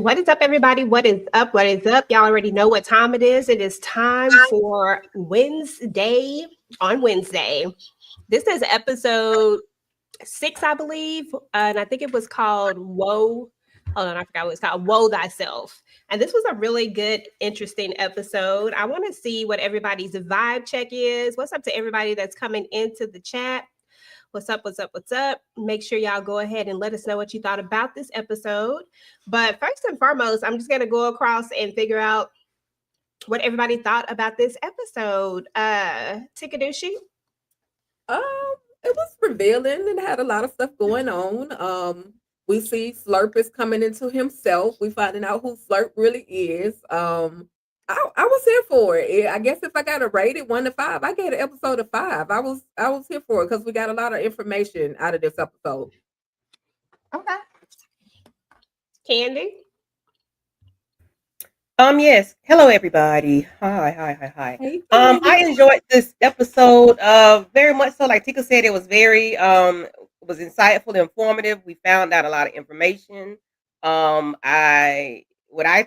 What is up, everybody? What is up? What is up? Y'all already know what time it is. It is time for Wednesday on Wednesday. This is episode 6, I believe. And I think it was called Woe. Hold on, I forgot what it's called. Woe Thyself. And this was a really good, interesting episode. I want to see what everybody's vibe check is. What's up to everybody that's coming into the chat? What's up? What's up? What's up? Make sure y'all go ahead and let us know what you thought about this episode. But first and foremost, I'm just going to go across and figure out what everybody thought about this episode. Tikadushi? It was revealing and had a lot of stuff going on. We see Slurp is coming into himself. We finding out who Slurp really is. I was here for it. I guess if I got to rate it 1 to 5, I gave an episode of 5. I was here for it because we got a lot of information out of this episode. Okay. Candy? Yes. Hello, everybody. Hi. Hey, I enjoyed this episode. Very much so. Like Tika said, it was very was insightful, informative. We found out a lot of information. What I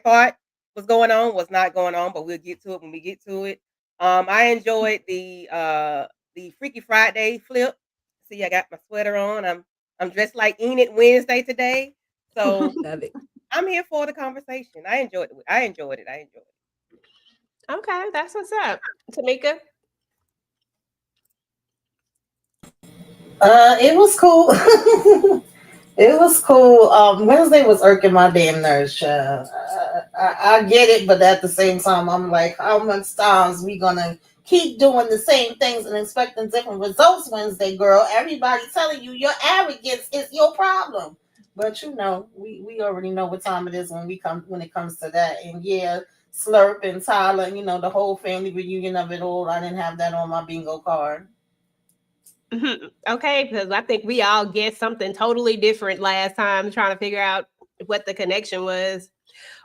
thought was going on was not going on, but we'll get to it when we get to it. I enjoyed the Freaky Friday flip. See, I got my sweater on. I'm dressed like Enid Wednesday today. So love it. I'm here for the conversation. I enjoyed it. Okay, that's what's up. Tamika? It was cool. It was cool. Wednesday was irking my damn nerves, child. I get it, but at the same time, I'm like, how much times we gonna keep doing the same things and expecting different results? Wednesday, girl. Everybody telling you your arrogance is your problem. But we already know what time it is when it comes to that. And yeah, Slurp and Tyler, the whole family reunion of it all. I didn't have that on my bingo card. Okay, because I think we all guessed something totally different last time, trying to figure out what the connection was.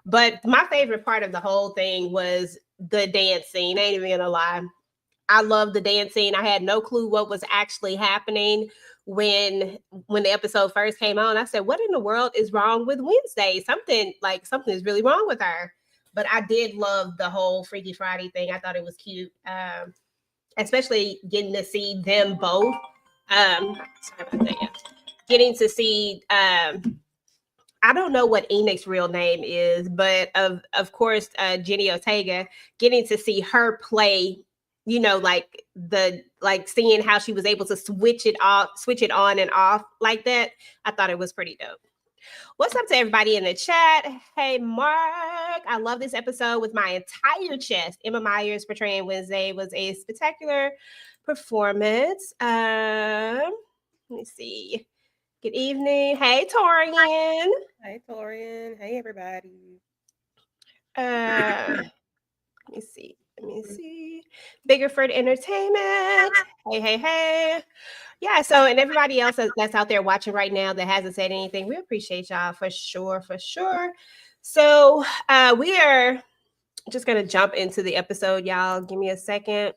But my favorite part of the whole thing was the dance scene. I ain't even gonna lie. I love the dance scene. I had no clue what was actually happening when the episode first came on. I said, what in the world is wrong with Wednesday? Something is really wrong with her. But I did love the whole Freaky Friday thing. I thought it was cute. Especially getting to see them both. Sorry about that. Getting to see I don't know what Enoch's real name is, but of course Jenna Ortega, getting to see her play, seeing how she was able to switch it on and off like that. I thought it was pretty dope. What's up to everybody in the chat? Hey, Mark. I love this episode with my entire chest. Emma Myers portraying Wednesday was a spectacular performance. Let me see. Good evening. Hey, Torian. Hey, Torian. Hey, everybody. Let me see. Biggerford Entertainment. Hey. Yeah, so and everybody else that's out there watching right now that hasn't said anything, we appreciate y'all for sure. So we are just gonna jump into the episode, y'all. Give me a second.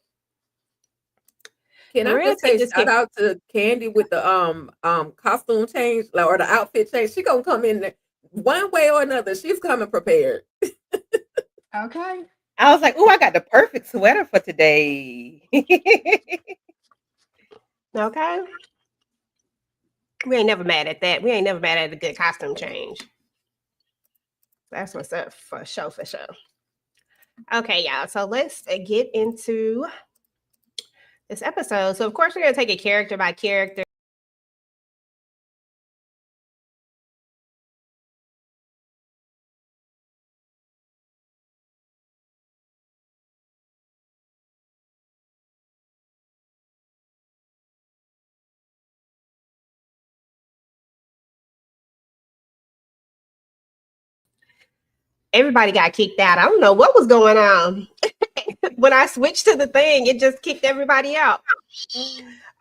Can I just say shout out to Candy with the costume change or the outfit change? She gonna come in there one way or another. She's coming prepared. Okay. I was like, oh, I got the perfect sweater for today. Okay. We ain't never mad at that. We ain't never mad at a good costume change. That's what's up for sure. Okay, y'all. So let's get into this episode. So of course we're gonna take it character by character. Everybody got kicked out. I don't know what was going on. When I switched to the thing, it just kicked everybody out.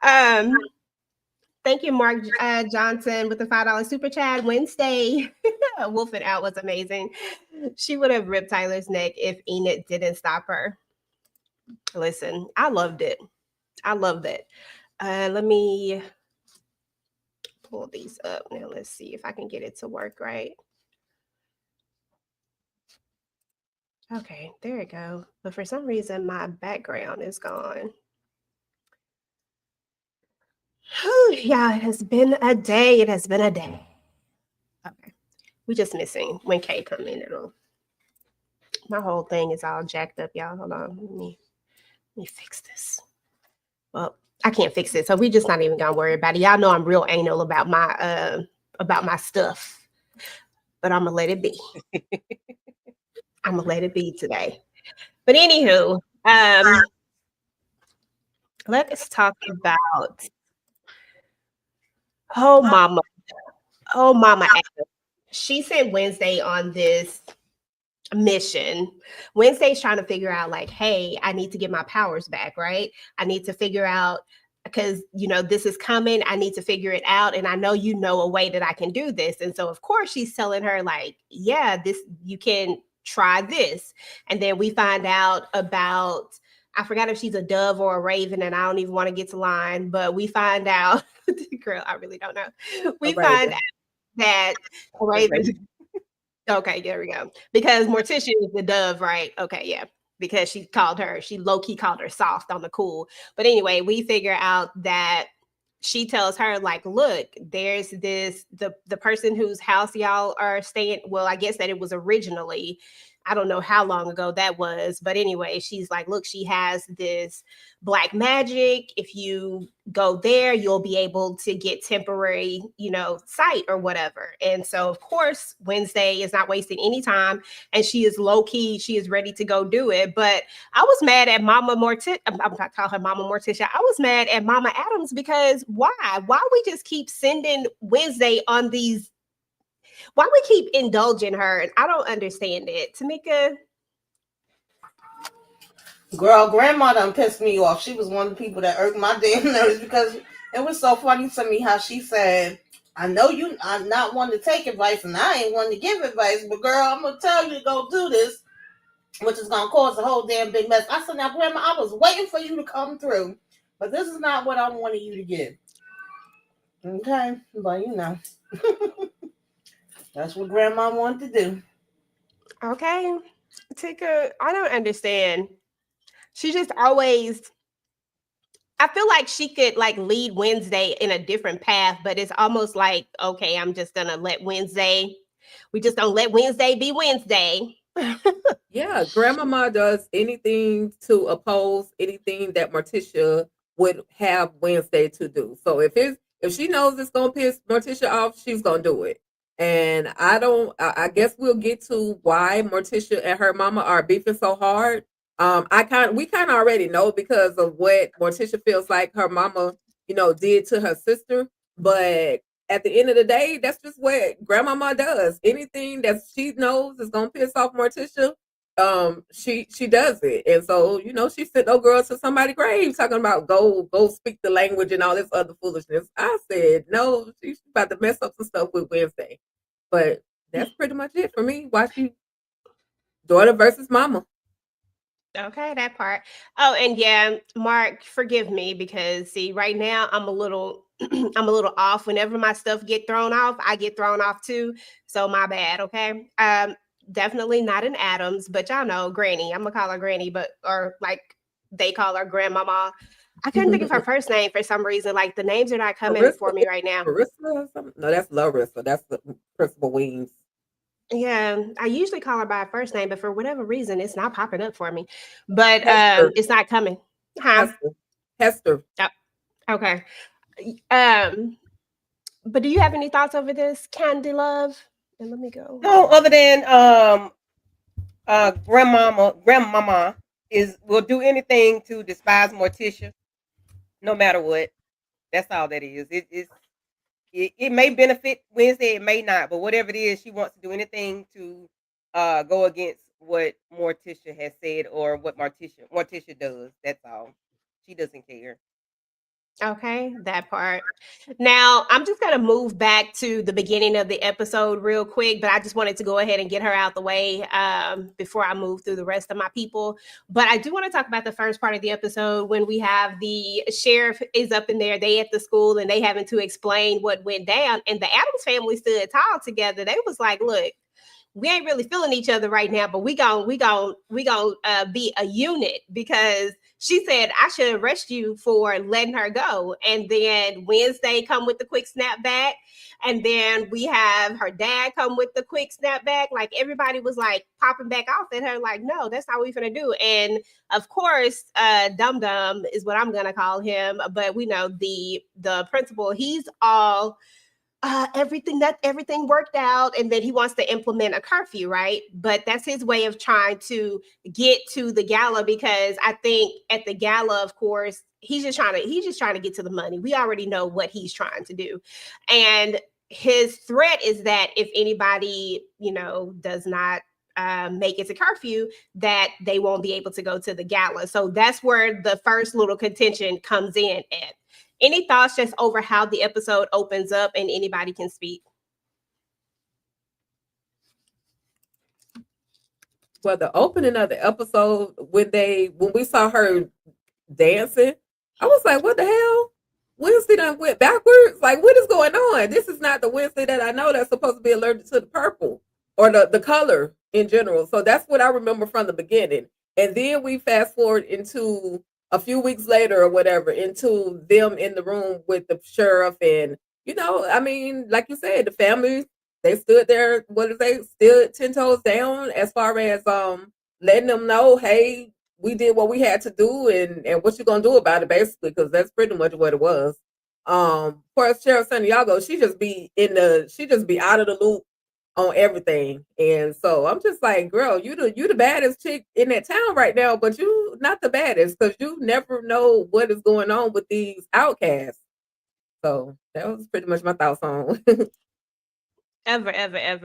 Thank you, Mark Johnson, with the $5 super chat. Wednesday, Wolfing Out was amazing. She would have ripped Tyler's neck if Enid didn't stop her. Listen, I loved it. I loved it. Let me pull these up now. Let's see if I can get it to work right. Okay, there we go. But for some reason, my background is gone. Whew, yeah, it has been a day. It has been a day. Okay, we just missing when Kay come in. My whole thing is all jacked up, y'all. Hold on, let me fix this. Well, I can't fix it, so we just not even gonna worry about it. Y'all know I'm real anal about my stuff, but I'm gonna let it be. I'm gonna let it be today. But anywho, let's talk about oh mama, oh mama. She sent Wednesday on this mission. Wednesday's trying to figure out like, hey, I need to get my powers back, right? I need to figure out because this is coming. I need to figure it out. And I know you know a way that I can do this. And so of course she's telling her, like, yeah, this you can try this. And then we find out about I forgot if she's a dove or a raven, and I don't even want to get to line, but we find out, girl, I really don't know. We find out that a raven. Okay, there we go. Because Morticia is the dove, right? Okay, yeah. Because she low-key called her soft on the cool. But anyway, we figure out that she tells her, like, look, there's the person whose house y'all are staying. Well, I guess that it was originally, I don't know how long ago that was. But anyway, she's like, look, she has this black magic. If you go there, you'll be able to get temporary, sight or whatever. And so, of course, Wednesday is not wasting any time. And she is low key. She is ready to go do it. But I was mad at Mama Morticia. I'm not going to call her Mama Morticia. I was mad at Mama Adams because why? Why we just keep sending Wednesday on these? Why we keep indulging her? And I don't understand it. Tamika? Girl, grandma done pissed me off. She was one of the people that irked my damn nerves because it was so funny to me how she said, I know you I'm not one to take advice and I ain't one to give advice, but girl, I'm going to tell you to go do this, which is going to cause a whole damn big mess. I said, now, Grandma, I was waiting for you to come through, but this is not what I wanted you to give. Okay, but that's what Grandma wanted to do. Okay. I don't understand. She just always, I feel like she could like lead Wednesday in a different path, but it's almost like, okay, I'm just going to we just don't let Wednesday be Wednesday. Yeah, Grandmama does anything to oppose anything that Morticia would have Wednesday to do. So if she knows it's gonna piss Morticia off, she's gonna do it. And I guess we'll get to why Morticia and her mama are beefing so hard. We kind of already know because of what Morticia feels like her mama, did to her sister. But at the end of the day, that's just what Grandmama does. Anything that she knows is gonna piss off Morticia, she does it. And so, she sent no girl to somebody's grave talking about go speak the language and all this other foolishness. I said, no, she's about to mess up some stuff with Wednesday. But that's pretty much it for me. Why she daughter versus mama. Okay, that part. Oh, and yeah, Mark, forgive me because see, right now I'm a little I'm a little off. Whenever my stuff get thrown off, I get thrown off too. So my bad, okay? Definitely not an Adams, but y'all know Granny. I'm gonna call her Granny, or like they call her Grandmama. I couldn't think of her first name for some reason. Like the names are not coming for me right now. Marissa or something? No, that's Larissa. That's the Principal Weems. Yeah, I usually call her by her first name, but for whatever reason, it's not popping up for me. But Hester. it's not coming. Huh? Hester. Oh, okay. But do you have any thoughts over this, Candy Love? And let me go. No, other than grandmama will do anything to despise Morticia, no matter what. That's all that is. It may benefit Wednesday, it may not, but whatever it is, she wants to do anything to go against what Morticia has said or what Morticia does. That's all. She doesn't care. Okay, that part. Now, I'm just going to move back to the beginning of the episode real quick, but I just wanted to go ahead and get her out the way before I move through the rest of my people. But I do want to talk about the first part of the episode when we have the sheriff is up in there, they at the school, and they having to explain what went down. And the Addams family stood tall together. They was like, look, we ain't really feeling each other right now, but we gon' be a unit, because she said I should arrest you for letting her go. And then Wednesday come with the quick snap back. And then we have her dad come with the quick snap back. Like everybody was like popping back off at her, like, no, that's not what we're gonna do. And of course, Dum Dum is what I'm gonna call him. But we know the principal, he's all everything worked out, and then he wants to implement a curfew, right? But that's his way of trying to get to the gala, because I think at the gala, of course, he's just trying to get to the money. We already know what he's trying to do. And his threat is that if anybody, does not make it to curfew, that they won't be able to go to the gala. So that's where the first little contention comes in at. Any thoughts just over how the episode opens up, and anybody can speak? Well, the opening of the episode, when we saw her dancing, I was like, what the hell? Wednesday done went backwards? Like, what is going on? This is not the Wednesday that I know that's supposed to be allergic to the purple or the color in general. So that's what I remember from the beginning. And then we fast forward into a few weeks later or whatever, into them in the room with the sheriff. And, I mean, like you said, the family, they stood there, stood 10 toes down as far as letting them know, hey, we did what we had to do, and what you gonna do about it, basically, because that's pretty much what it was. For Sheriff Santiago, she just be out of the loop on everything. And so I'm just like, girl, you the baddest chick in that town right now, but you not the baddest, because you never know what is going on with these outcasts. So that was pretty much my thoughts on. Ever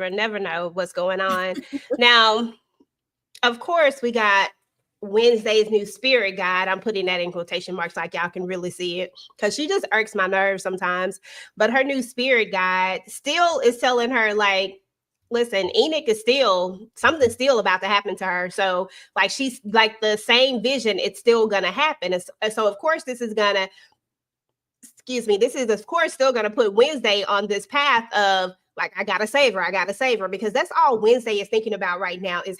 never know what's going on. Now, of course, we got Wednesday's new spirit guide. I'm putting that in quotation marks like y'all can really see it, because she just irks my nerves sometimes. But her new spirit guide still is telling her, like, listen, Enoch is something's still about to happen to her. So like, she's like, the same vision, it's still gonna happen. And so of course this is of course still gonna put Wednesday on this path of like, I gotta save her, because that's all Wednesday is thinking about right now, is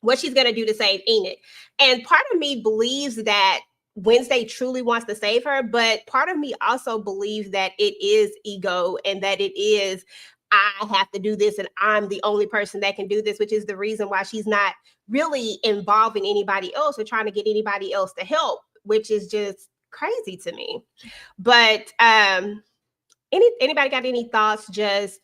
what she's gonna do to save Enoch. And part of me believes that Wednesday truly wants to save her, but part of me also believes that it is ego, and that it is, I have to do this and I'm the only person that can do this, which is the reason why she's not really involving anybody else or trying to get anybody else to help, which is just crazy to me. But anybody got any thoughts? Just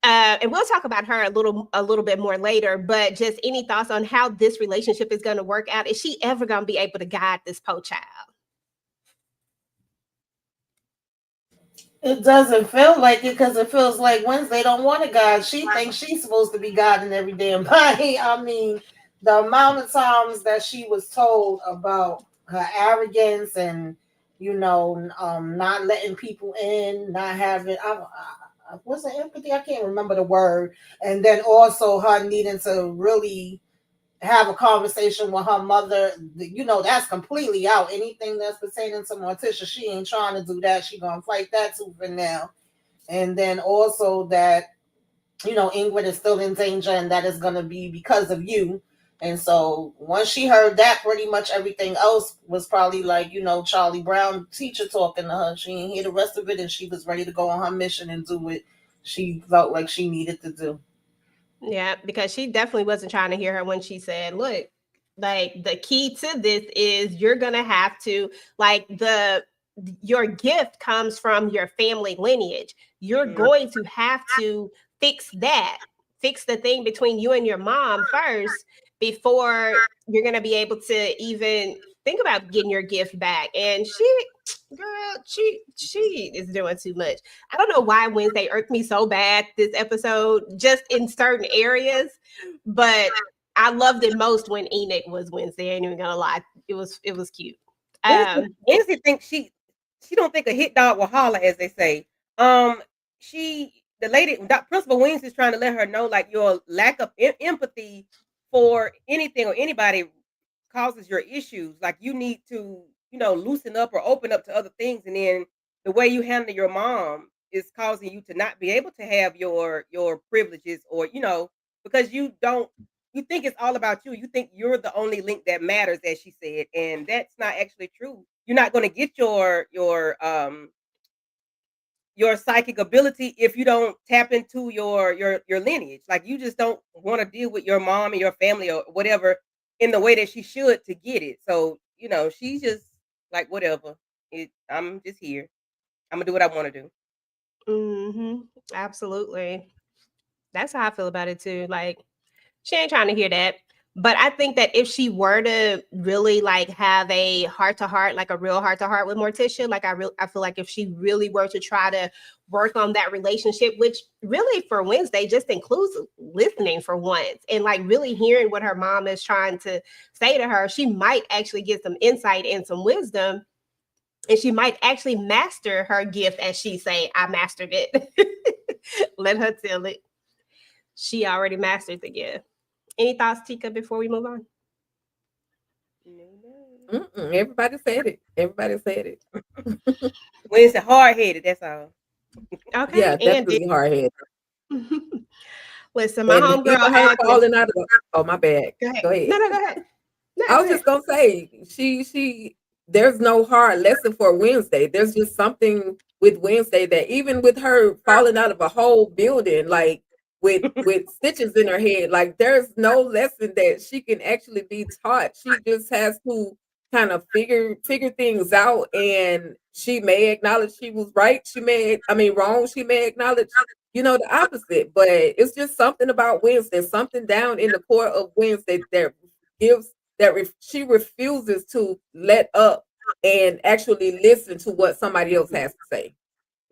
and we'll talk about her a little bit more later, but just any thoughts on how this relationship is going to work out? Is she ever going to be able to guide this poor child? It doesn't feel like it, because it feels like Wednesday don't want a guide. She thinks she's supposed to be guiding every damn body. I mean, the amount of times that she was told about her arrogance and not letting people in, not having what's the empathy? I can't remember the word. And then also her needing to really have a conversation with her mother, that's completely out. Anything that's pertaining to Morticia, she ain't trying to do that. She gonna fight that tooth and nail. And then also that, Ingrid is still in danger, and that is gonna be because of you. And so once she heard that, pretty much everything else was probably like, Charlie Brown teacher talking to her. She didn't hear the rest of it, and she was ready to go on her mission and do what she felt like she needed to do. Yeah, because she definitely wasn't trying to hear her when she said, look, like, the key to this is you're going to have to, like, your gift comes from your family lineage. You're going to have to fix the thing between you and your mom first, before you're going to be able to even think about getting your gift back. And she is doing too much. I don't know why Wednesday irked me so bad this episode, just in certain areas, but I loved it most when Enoch was Wednesday. I ain't even gonna lie, it was cute. Wednesday thinks she don't think a hit dog will holler, as they say. Principal Wings is trying to let her know, like, your lack of empathy for anything or anybody causes your issues. Like, you need to, loosen up or open up to other things. And then the way you handle your mom is causing you to not be able to have your privileges, or because you think it's all about you. You think you're the only link that matters, as she said, and that's not actually true. You're not going to get your psychic ability if you don't tap into your lineage. Like, you just don't want to deal with your mom and your family or whatever in the way that she should to get it. So, she's just like, whatever. I'm just here. I'm gonna do what I want to do. Mm-hmm. Absolutely. That's how I feel about it too. Like, she ain't trying to hear that. But I think that if she were to really like have a heart to heart, like a real heart to heart with Morticia, like I feel like if she really were to try to work on that relationship, which really for Wednesday just includes listening for once and like really hearing what her mom is trying to say to her, she might actually get some insight and some wisdom. And she might actually master her gift, as she say, I mastered it. Let her tell it. She already mastered the gift. Any thoughts, Tika, before we move on? Everybody said it. Everybody said it. When it's hard-headed, that's all. Okay, Yeah, and definitely hard head. Listen, my And homegirl even her Agnes. falling out of oh, my bad. Go ahead. Go ahead. No, go ahead. No, I was just gonna say she there's no hard lesson for Wednesday. There's just something with Wednesday that even with her falling out of a whole building, like with stitches in her head, like there's no lesson that she can actually be taught. She just has to kind of figure things out, and she may acknowledge she was right. She may, I mean, wrong. She may acknowledge, the opposite. But it's just something about Wednesday, something down in the core of Wednesday that gives she refuses to let up and actually listen to what somebody else has to say.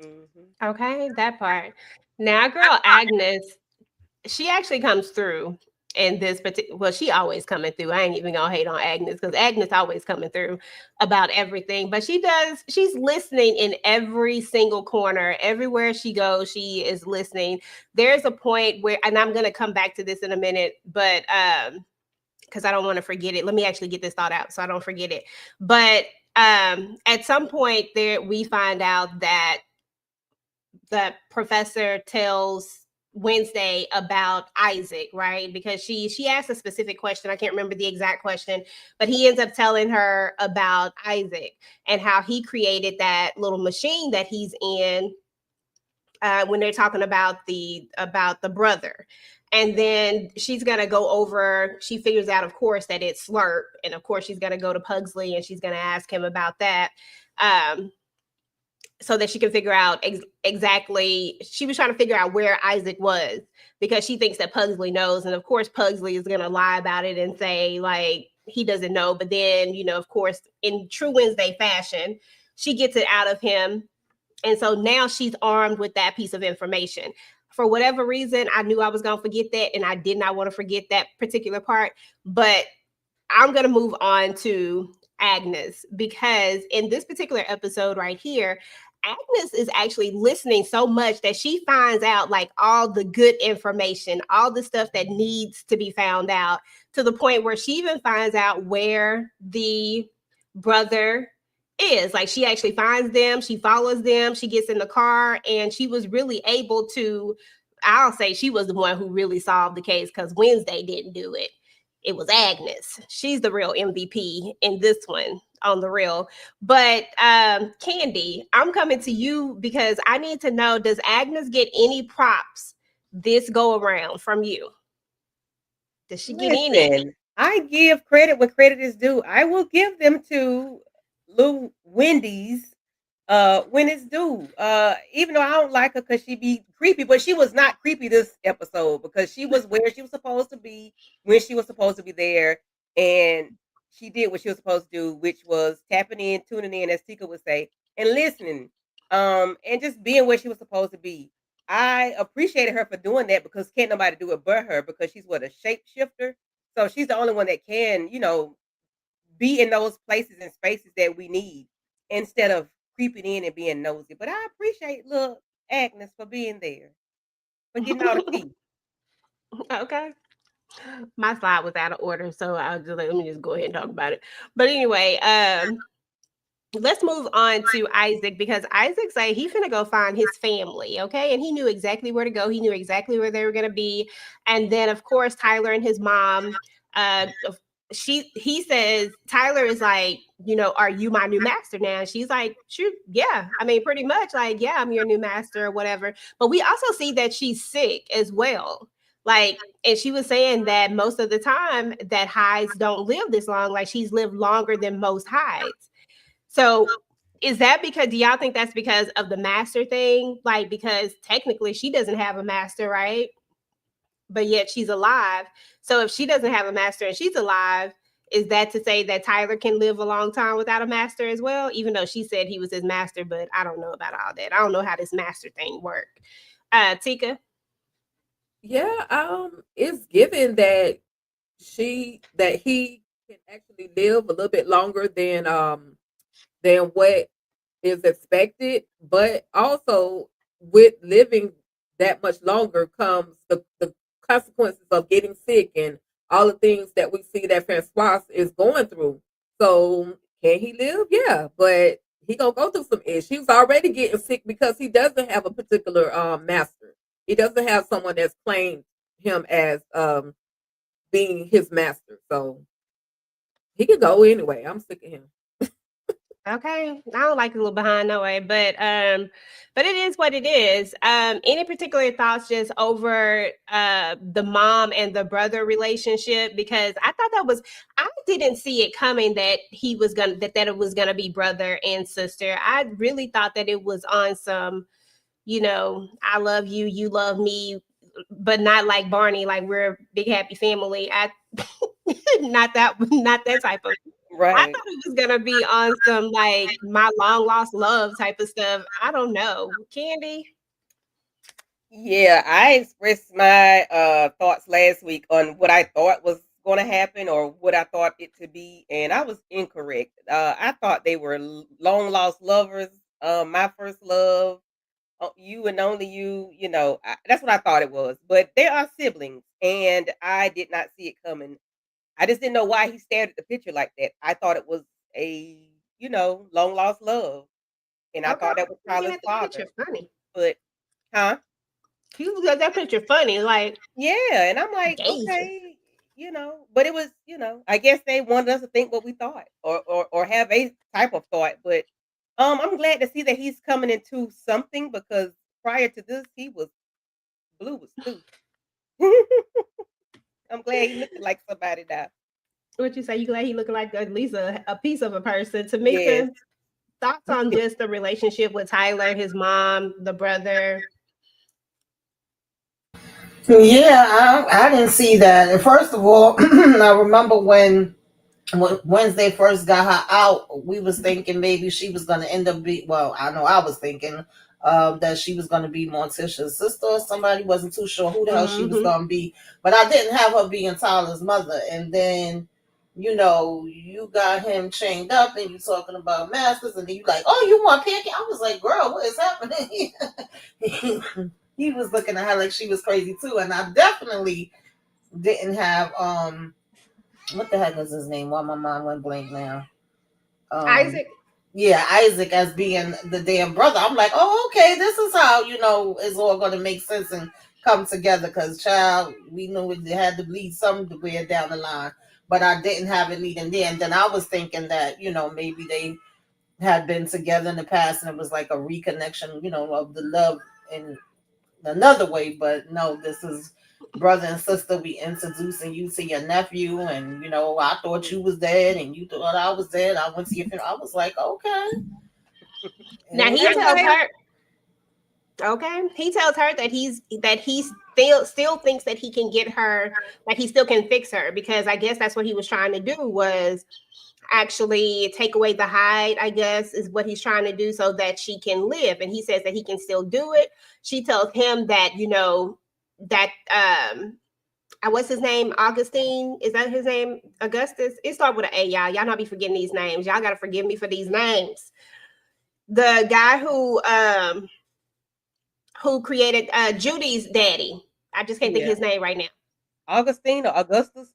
Mm-hmm. Okay, that part. Now, girl Agnes, she actually comes through in this particular. Well, she always coming through. I ain't even gonna hate on Agnes because Agnes always coming through about everything. But she's listening in every single corner, everywhere she goes. She is listening. There's a point where, and I'm gonna come back to this in a minute, but because I don't want to forget it. Let me actually get this thought out so I don't forget it. But at some point there, we find out that the professor tells Wednesday about Isaac, right? Because she asked a specific question. I can't remember the exact question, but he ends up telling her about Isaac and how he created that little machine that he's in when they're talking about the brother. And then she's going to go over, she figures out, of course, that it's Slurp. And of course, she's going to go to Pugsley and she's going to ask him about that. So that she can figure out exactly, she was trying to figure out where Isaac was because she thinks that Pugsley knows. And of course, Pugsley is going to lie about it and say, like, he doesn't know. But then, of course, in true Wednesday fashion, she gets it out of him. And so now she's armed with that piece of information. For whatever reason, I knew I was going to forget that. And I did not want to forget that particular part. But I'm going to move on to Agnes because in this particular episode right here, Agnes is actually listening so much that she finds out like all the good information, all the stuff that needs to be found out, to the point where she even finds out where the brother is. Like, she actually finds them, she follows them, she gets in the car, and she was really able to, I'll say she was the one who really solved the case because Wednesday didn't do it. It was Agnes. She's the real MVP in this one, on the real. But Candy, I'm coming to you because I need to know, does Agnes get any props this go around from you? Does she get any? Listen, I give credit when credit is due. I will give them to Lou Wendy's when it's due. Even though I don't like her because she be creepy, but she was not creepy this episode because she was where she was supposed to be when she was supposed to be there, and she did what she was supposed to do, which was tapping in, tuning in, as Tika would say, and listening, and just being where she was supposed to be. I appreciated her for doing that because can't nobody do it but her, because she's a shapeshifter. So she's the only one that can, be in those places and spaces that we need instead of creeping in and being nosy. But I appreciate little Agnes for being there, for getting all the tea. Okay. My slide was out of order, so I was just like, let me just go ahead and talk about it. But anyway, let's move on to Isaac, because Isaac say he finna go find his family, okay? And he knew exactly where to go. He knew exactly where they were gonna be. And then, of course, Tyler and his mom. He says Tyler is like, are you my new master now? And she's like, shoot, yeah. I mean, pretty much like, yeah, I'm your new master or whatever. But we also see that she's sick as well. Like, and she was saying that most of the time that hides don't live this long. Like, she's lived longer than most hides. So is that because, do y'all think that's because of the master thing? Like, because technically she doesn't have a master, right? But yet she's alive. So if she doesn't have a master and she's alive, is that to say that Tyler can live a long time without a master as well? Even though she said he was his master, but I don't know about all that. I don't know how this master thing worked. Tika? Yeah, it's given that he can actually live a little bit longer than what is expected, but also with living that much longer comes the consequences of getting sick and all the things that we see that Francois is going through. So can he live? Yeah, but he gonna go through some issues. He's already getting sick because he doesn't have a particular master. He doesn't have someone that's claimed him as being his master. So he could go anyway. I'm sick of him. Okay, I don't like a little behind no way, but it is what it is. Any particular thoughts just over the mom and the brother relationship? Because I thought I didn't see it coming that it was gonna be brother and sister. I really thought that it was on some, I love you, you love me, but not like Barney, like we're a big happy family. Not that type of. I Right. thought it was gonna be on some like my long lost love type of stuff. I don't know. Candy? Yeah, I expressed my thoughts last week on what I thought was going to happen or what I thought it to be, and I was incorrect. I thought they were long lost lovers. My first love, you and only you. That's what I thought it was. But they are siblings, and I did not see it coming. I just didn't know why he stared at the picture like that. I thought it was a long lost love, and I Okay. thought that was Looking Tyler's at that father. picture funny. But, huh? You look at that picture funny, like Yeah, and I'm like, gazing. okay, but it was, I guess they wanted us to think what we thought or have a type of thought. But I'm glad to see that he's coming into something because prior to this he was blue was stew. I'm glad he looking like somebody now. What you say? You glad he looking like at least a piece of a person. Yes. Tamika, thoughts on just the relationship with Tyler, his mom, the brother? Yeah, I didn't see that. And first of all, I remember when Wednesday first got her out, we was thinking maybe she was going to end up I know I was thinking that she was going to be Morticia's sister or somebody. Wasn't too sure who the hell she was going to be, but I didn't have her being Tyler's mother. And then, you got him chained up and you talking about masters, and then you like, oh, you want pancake? I was like, girl, what is happening? He was looking at her like she was crazy too, and I definitely didn't have what the heck is his name? Why my mind went blank now? Isaac? Yeah, Isaac as being the damn brother. I'm like, oh, okay, this is how it's all going to make sense and come together. Because child, we knew it had to lead somewhere down the line, but I didn't have it leading there. And then I was thinking that maybe they had been together in the past and it was like a reconnection, of the love in another way. But no, this is brother and sister. We introducing you to your nephew, and I thought you was dead, and you thought I was dead. I went to your funeral. I was like, okay. Now he tells her. Okay, he tells her that he still thinks that he can get her, that he still can fix her, because I guess that's what he was trying to do, was actually take away the hide, I guess is what he's trying to do, so that she can live. And he says that he can still do it. She tells him that that what's his name, Augustine, is that his name? Augustus, it starts with an A. Y'all not be forgetting these names. Y'all gotta forgive me for these names. The guy who created Judy's daddy, I just can't think his name right now. Augustine or Augustus?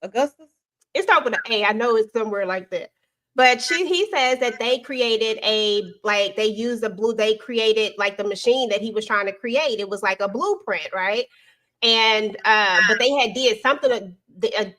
It starts with an A. I know it's somewhere like that. But he says that they created they created like the machine that he was trying to create. It was like a blueprint, right? And but they had did something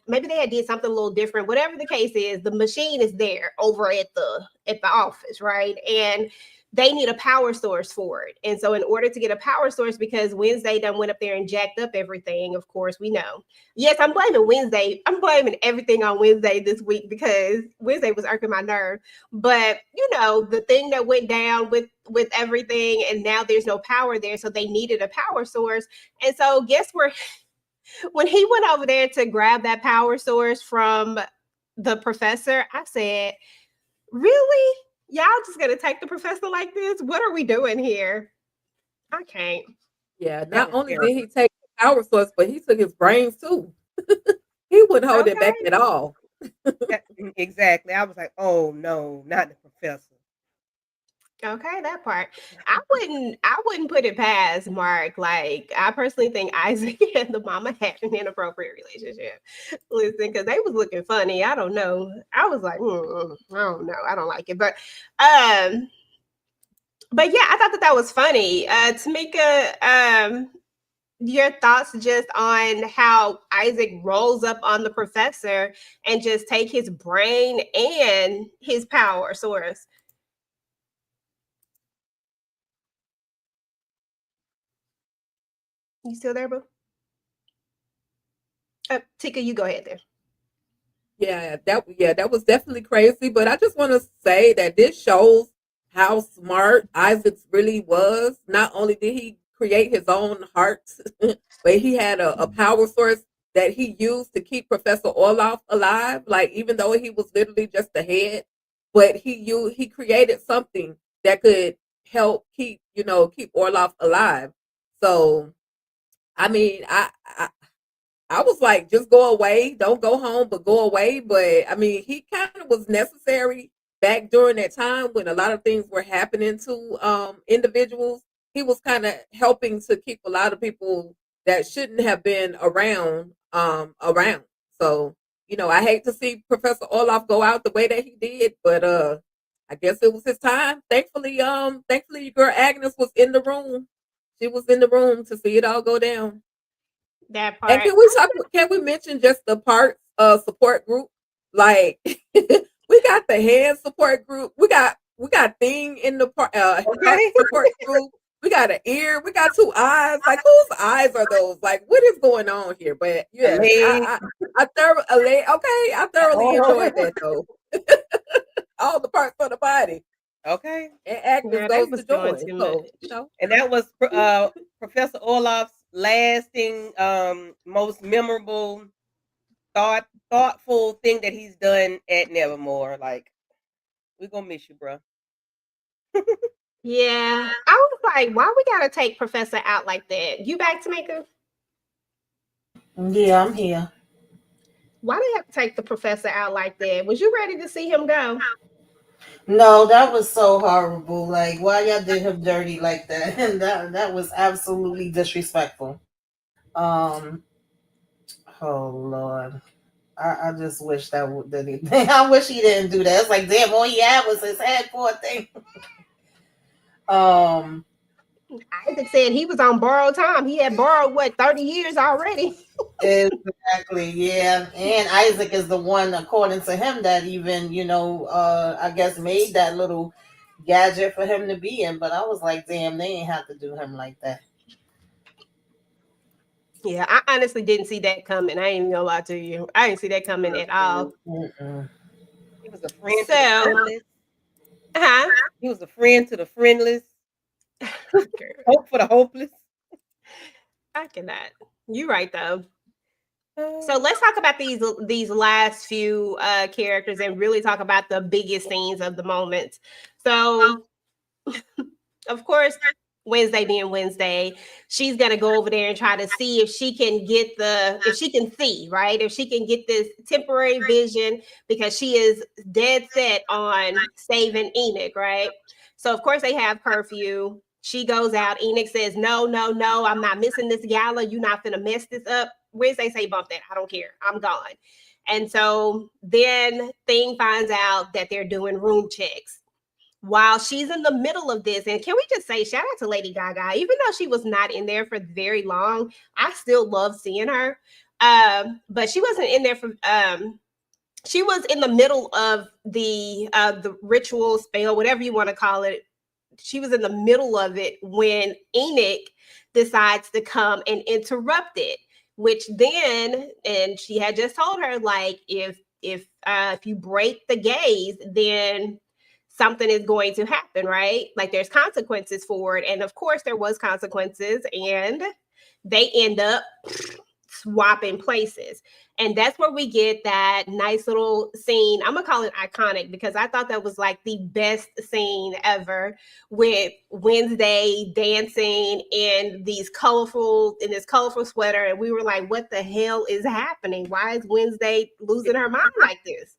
maybe they had did something a little different. Whatever the case is, the machine is there over at the office, right? And they need a power source for it. And so in order to get a power source, because Wednesday done went up there and jacked up everything, of course we know. Yes, I'm blaming Wednesday. I'm blaming everything on Wednesday this week because Wednesday was irking my nerve. But you know, the thing that went down with everything, and now there's no power there, so they needed a power source. And so guess where when he went over there to grab that power source from the professor, I said, really? Y'all just gonna take the professor like this? What are we doing here? I can't. Yeah, That not was only did terrible. he take the power source, but he took his brains too. He wouldn't hold it back Okay. at all. Exactly. I was like, oh no, not the professor. Okay, that part. I wouldn't put it past Mark. Like, I personally think Isaac and the mama had an inappropriate relationship. Listen, because they was looking funny. I don't know. I was like, I don't know. I don't like it. Um, but yeah, I thought that was funny. Tamika, your thoughts just on how Isaac rolls up on the professor and just take his brain and his power source. You still there, boo? Tika, you go ahead there. That was definitely crazy. But I just want to say that this shows how smart Isaac really was. Not only did he create his own heart, but he had a power source that he used to keep Professor Orloff alive. Like even though he was literally just the head, but he created something that could help keep Orloff alive. So I mean, I was like, just go away. Don't go home, but go away. But I mean, he kind of was necessary back during that time when a lot of things were happening to individuals. He was kind of helping to keep a lot of people that shouldn't have been around. So, I hate to see Professor Olaf go out the way that he did, but I guess it was his time. Thankfully your girl Agnes was in the room. She was in the room to see it all go down. That And part. can we mention just the parts support group? Like we got the hand support group. We got thing in the heart Okay. support group. We got an ear. We got two eyes. Like whose eyes are those? Like what is going on here? But A yes, leg. I thoroughly enjoyed Oh, that though. All the parts of the body. okay. And Agnes Yeah, they goes to was doing join. too So, much. And that was Professor Orloff's lasting, most memorable, thoughtful thing that he's done at Nevermore. Like, we're gonna miss you, bro. Yeah, I was like, why we gotta take Professor out like that? You back, Tamika? Yeah, I'm here. Why they have to take the professor out like that? Was you ready to see him go? No, that was so horrible. Like, why y'all did him dirty like that? And that was absolutely disrespectful. Um, oh Lord, I just wish that he, I wish he didn't do that. It's like, damn, all he had was his head, poor thing. Um, Isaac said he was on borrowed time. He had borrowed what 30 years already. exactly, yeah. And Isaac is the one, according to him, that even I guess made that little gadget for him to be in. But I was like, damn, they ain't have to do him like that. Yeah, I honestly didn't see that coming. I ain't even gonna lie to you. I didn't see that coming at all. Mm-mm. He was a friend to the So, friendless. huh? He was a friend to the friendless. Girl, Hope for the hopeless. I cannot. You right though. So Uh, let's talk about these last few characters and really talk about the biggest scenes of the moment. So of course, Wednesday being Wednesday, she's gonna go over there and try to see if she can get if she can see, right? If she can get this temporary vision because she is dead set on saving Enoch, right? So of course they have curfew. She goes out. Enoch says, "No, no, no, I'm not missing this gala. You're not gonna mess this up." Wednesday say, "Bump that. I don't care. I'm gone." And so then Thing finds out that they're doing room checks while she's in the middle of this. And can we just say, shout out to Lady Gaga, even though she was not in there for very long, I still love seeing her. But she wasn't in there for she was in the middle of the ritual spell, whatever you want to call it. She was in the middle of it when Enoch decides to come and interrupt it, which then, and she had just told her, like, if you break the gaze, then something is going to happen, right? Like there's consequences for it. And of course there was consequences, and they end up swapping places. And that's where we get that nice little scene. I'm gonna call it iconic because I thought that was like the best scene ever, with Wednesday dancing in this colorful sweater. And we were like, what the hell is happening? Why is Wednesday losing her mind like this?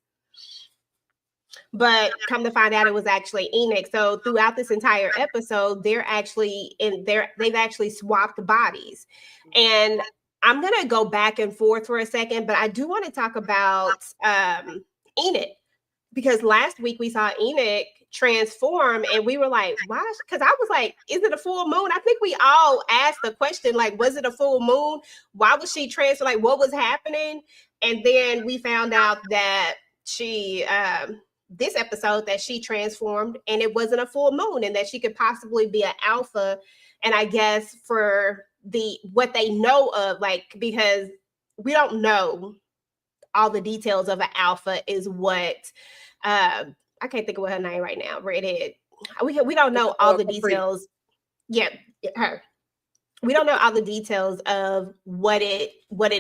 But come to find out, it was actually Enoch. So throughout this entire episode, they've actually swapped bodies. And I'm gonna go back and forth for a second, but I do want to talk about Enoch, because last week we saw Enoch transform, and we were like, why? Because I was like, is it a full moon? I think we all asked the question, like, was it a full moon? Why was she transfer? Like, what was happening? And then we found out that she this episode that she transformed and it wasn't a full moon, and that she could possibly be an alpha. And I guess for what they know of, like, because we don't know all the details of an alpha, is what I can't think of what her name right now, redhead. We don't know all the details. Yeah, her. We don't know all the details of what it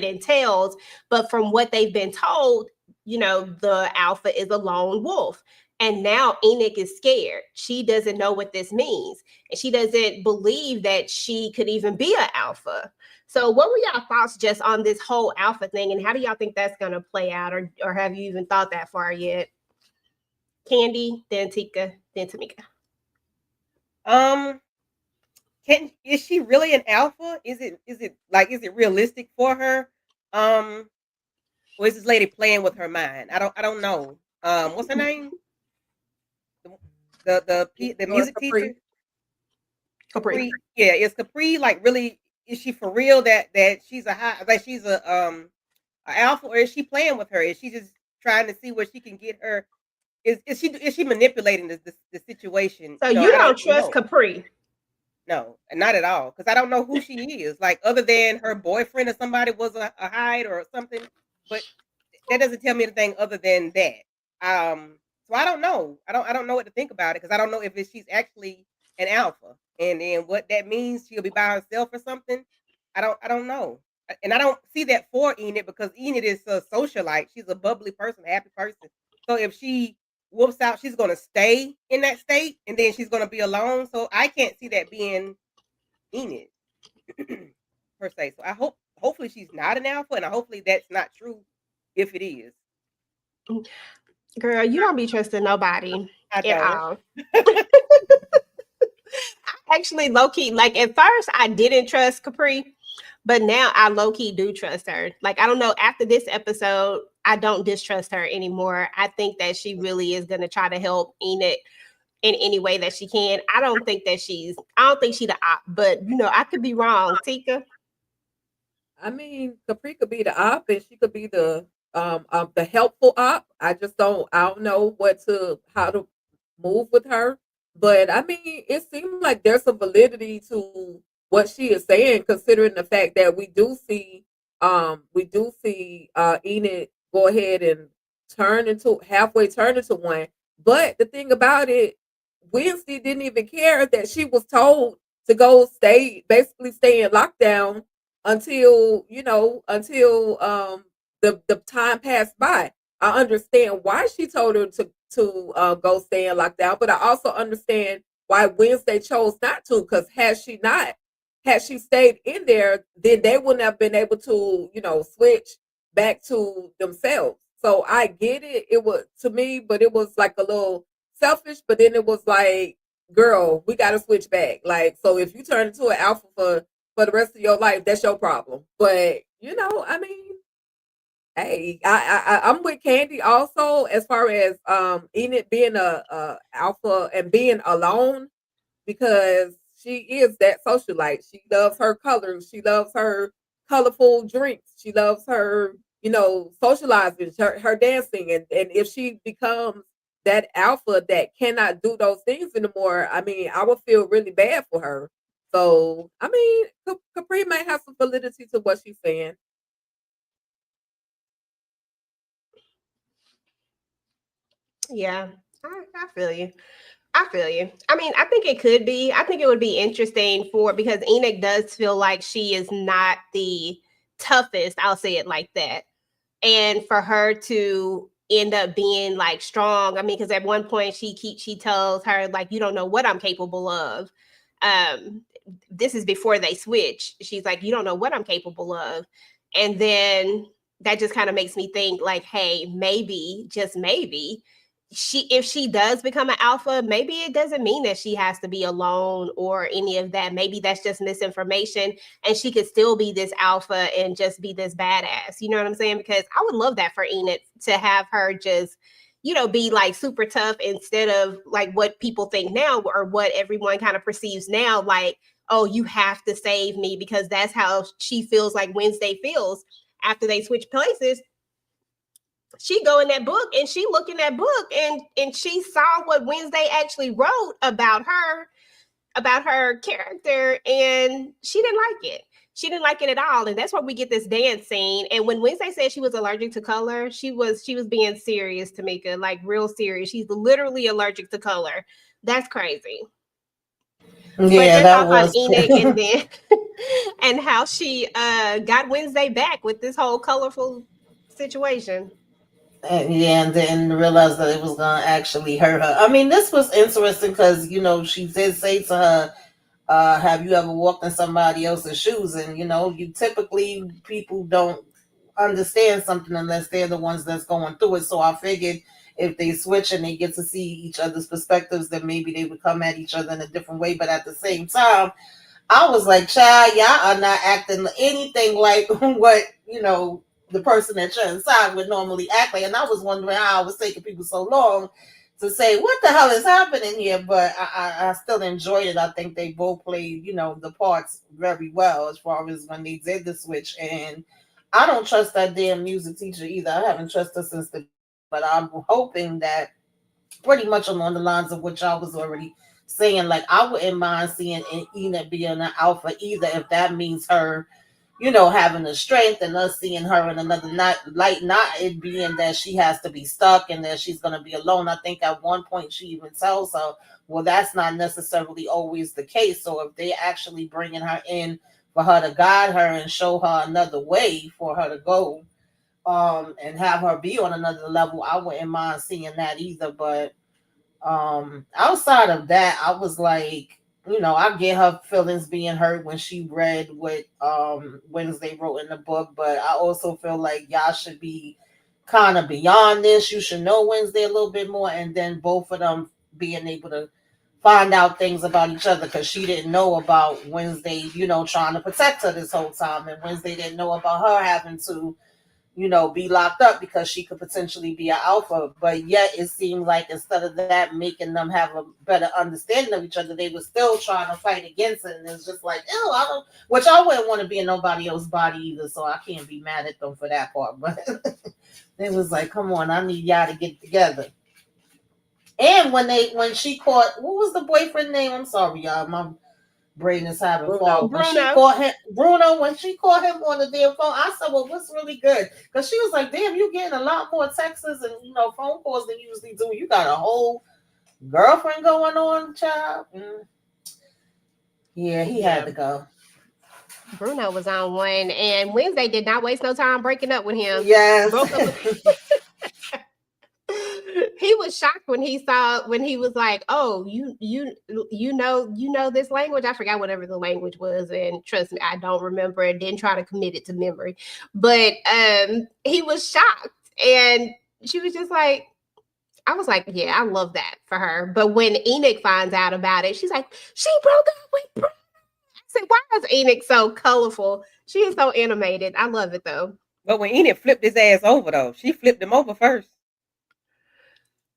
entails, but from what they've been told, the alpha is a lone wolf. And now Enoch is scared. She doesn't know what this means. And she doesn't believe that she could even be an alpha. So what were y'all thoughts just on this whole alpha thing? And how do y'all think that's going to play out? Or have you even thought that far yet? Candy, then Tika, then Tamika. Is she really an alpha? Is it realistic for her? Or is this lady playing with her mind? I don't know. What's her name? The music teacher? Capri. Yeah, is Capri like really? Is she for real that she's she's a alpha, or is she playing with her? Is she just trying to see where she can get her? Is she manipulating the situation? So you don't trust Capri? No, not at all. Because I don't know who she is. Like, other than her boyfriend or somebody was a hide or something, but that doesn't tell me anything other than that. So I don't know. I don't know what to think about it, because I don't know if she's actually an alpha, and then what that means. She'll be by herself or something. I don't know, and I don't see that for Enid, because Enid is a socialite. She's a bubbly person, happy person. So if she whoops out, she's going to stay in that state, and then she's going to be alone. So I can't see that being Enid per se. So hopefully she's not an alpha, and hopefully that's not true if it is. Girl, you don't be trusting nobody at all. Actually, low-key, like, at first I didn't trust Capri, but now I low-key do trust her. Like, I don't know, after this episode, I don't distrust her anymore. I think that she really is going to try to help Enid in any way that she can. I don't think she's the op, but I could be wrong. Tika? I mean, Capri could be the op, and she could be the helpful op. I don't know how to move with her. But I mean, it seems like there's some validity to what she is saying, considering the fact that we do see Enid go ahead and turn into one. But the thing about it, Wednesday didn't even care that she was told to go stay in lockdown until the time passed by. I understand why she told her to go stay in lockdown, but I also understand why Wednesday chose not to, because had she stayed in there, then they wouldn't have been able to, switch back to themselves. So I get it. It was, to me, but it was like a little selfish, but then it was like, girl, we got to switch back. Like, so if you turn into an alpha for the rest of your life, that's your problem. But, I mean, Hey, I'm with Candy also as far as Enid being a alpha and being alone because she is that socialite. She loves her colors. She loves her colorful drinks. She loves her, socializing, her dancing. And if she becomes that alpha that cannot do those things anymore, I mean, I would feel really bad for her. So, I mean, Capri may have some validity to what she's saying. Yeah, I feel you. I feel you. I mean, I think it could be. I think it would be interesting because Enoch does feel like she is not the toughest. I'll say it like that. And for her to end up being like strong, I mean, because at one point she tells her like, "You don't know what I'm capable of." Um, this is before they switch. She's like, "You don't know what I'm capable of," and then that just kind of makes me think like, "Hey, maybe, just maybe." If she does become an alpha, maybe it doesn't mean that she has to be alone or any of that. Maybe that's just misinformation and she could still be this alpha and just be this badass. You know what I'm saying? Because I would love that for Enid to have her just, be like super tough instead of like what people think now or what everyone kind of perceives now, like, oh, you have to save me because that's how she feels like Wednesday feels after they switch places. She go in that book and she look in that book and she saw what Wednesday actually wrote about her character, and she didn't like it. She didn't like it at all, and that's why we get this dance scene. And when Wednesday said she was allergic to color, she was being serious, Tamika, like real serious. She's literally allergic to color. That's crazy. But Yeah, your that thoughts on was. Enoch and then and how she got Wednesday back with this whole colorful situation. And yeah, and then realized that it was gonna actually hurt her. I mean, this was interesting because she did say to her, "Have you ever walked in somebody else's shoes?" And you typically people don't understand something unless they're the ones that's going through it. So I figured if they switch and they get to see each other's perspectives, then maybe they would come at each other in a different way. But at the same time, I was like, child, y'all are not acting anything like what, the person that you're inside would normally act like. And I was wondering how it was taking people so long to say, what the hell is happening here? But I still enjoyed it. I think they both played, the parts very well as far as when they did the switch. And I don't trust that damn music teacher either. I haven't trusted her since the beginning, but I'm hoping that pretty much along the lines of what y'all was already saying. Like, I wouldn't mind seeing Enid being an alpha either, if that means her, having the strength and us seeing her in another night, like not it being that she has to be stuck and that she's going to be alone. I think at one point she even tells her, well, that's not necessarily always the case. So if they actually bringing her in for her to guide her and show her another way for her to go, and have her be on another level, I wouldn't mind seeing that either. But outside of that, I was like, I get her feelings being hurt when she read what Wednesday wrote in the book, but I also feel like y'all should be kind of beyond this. You should know Wednesday a little bit more, and then both of them being able to find out things about each other, because she didn't know about Wednesday, trying to protect her this whole time, and Wednesday didn't know about her having to be locked up because she could potentially be an alpha. But yet it seemed like instead of that making them have a better understanding of each other, they were still trying to fight against it. And it's just like, ew, which I wouldn't want to be in nobody else's body either. So I can't be mad at them for that part. But it was like, come on, I need y'all to get together. And when she caught, what was the boyfriend name? I'm sorry, y'all. My brain is having Bruno. fog. When she Bruno. caught him, Bruno, when she caught him on the damn phone, I said, "Well, what's really good?" Because she was like, "Damn, you getting a lot more texts and phone calls than you usually do. You got a whole girlfriend going on, child." Yeah, he had to go. Bruno was on one, and Wednesday did not waste no time breaking up with him. Yes. Broke up with he was shocked when he was like, "Oh, you know this language." I forgot whatever the language was, and trust me, I don't remember and didn't try to commit it to memory. But he was shocked, and she was just like, I was like, "Yeah, I love that for her." But when Enoch finds out about it, she's like, "She broke up with Bruno." I said, "Why is Enoch so colorful?" She is so animated. I love it though. But when Enid flipped his ass over, though, she flipped him over first.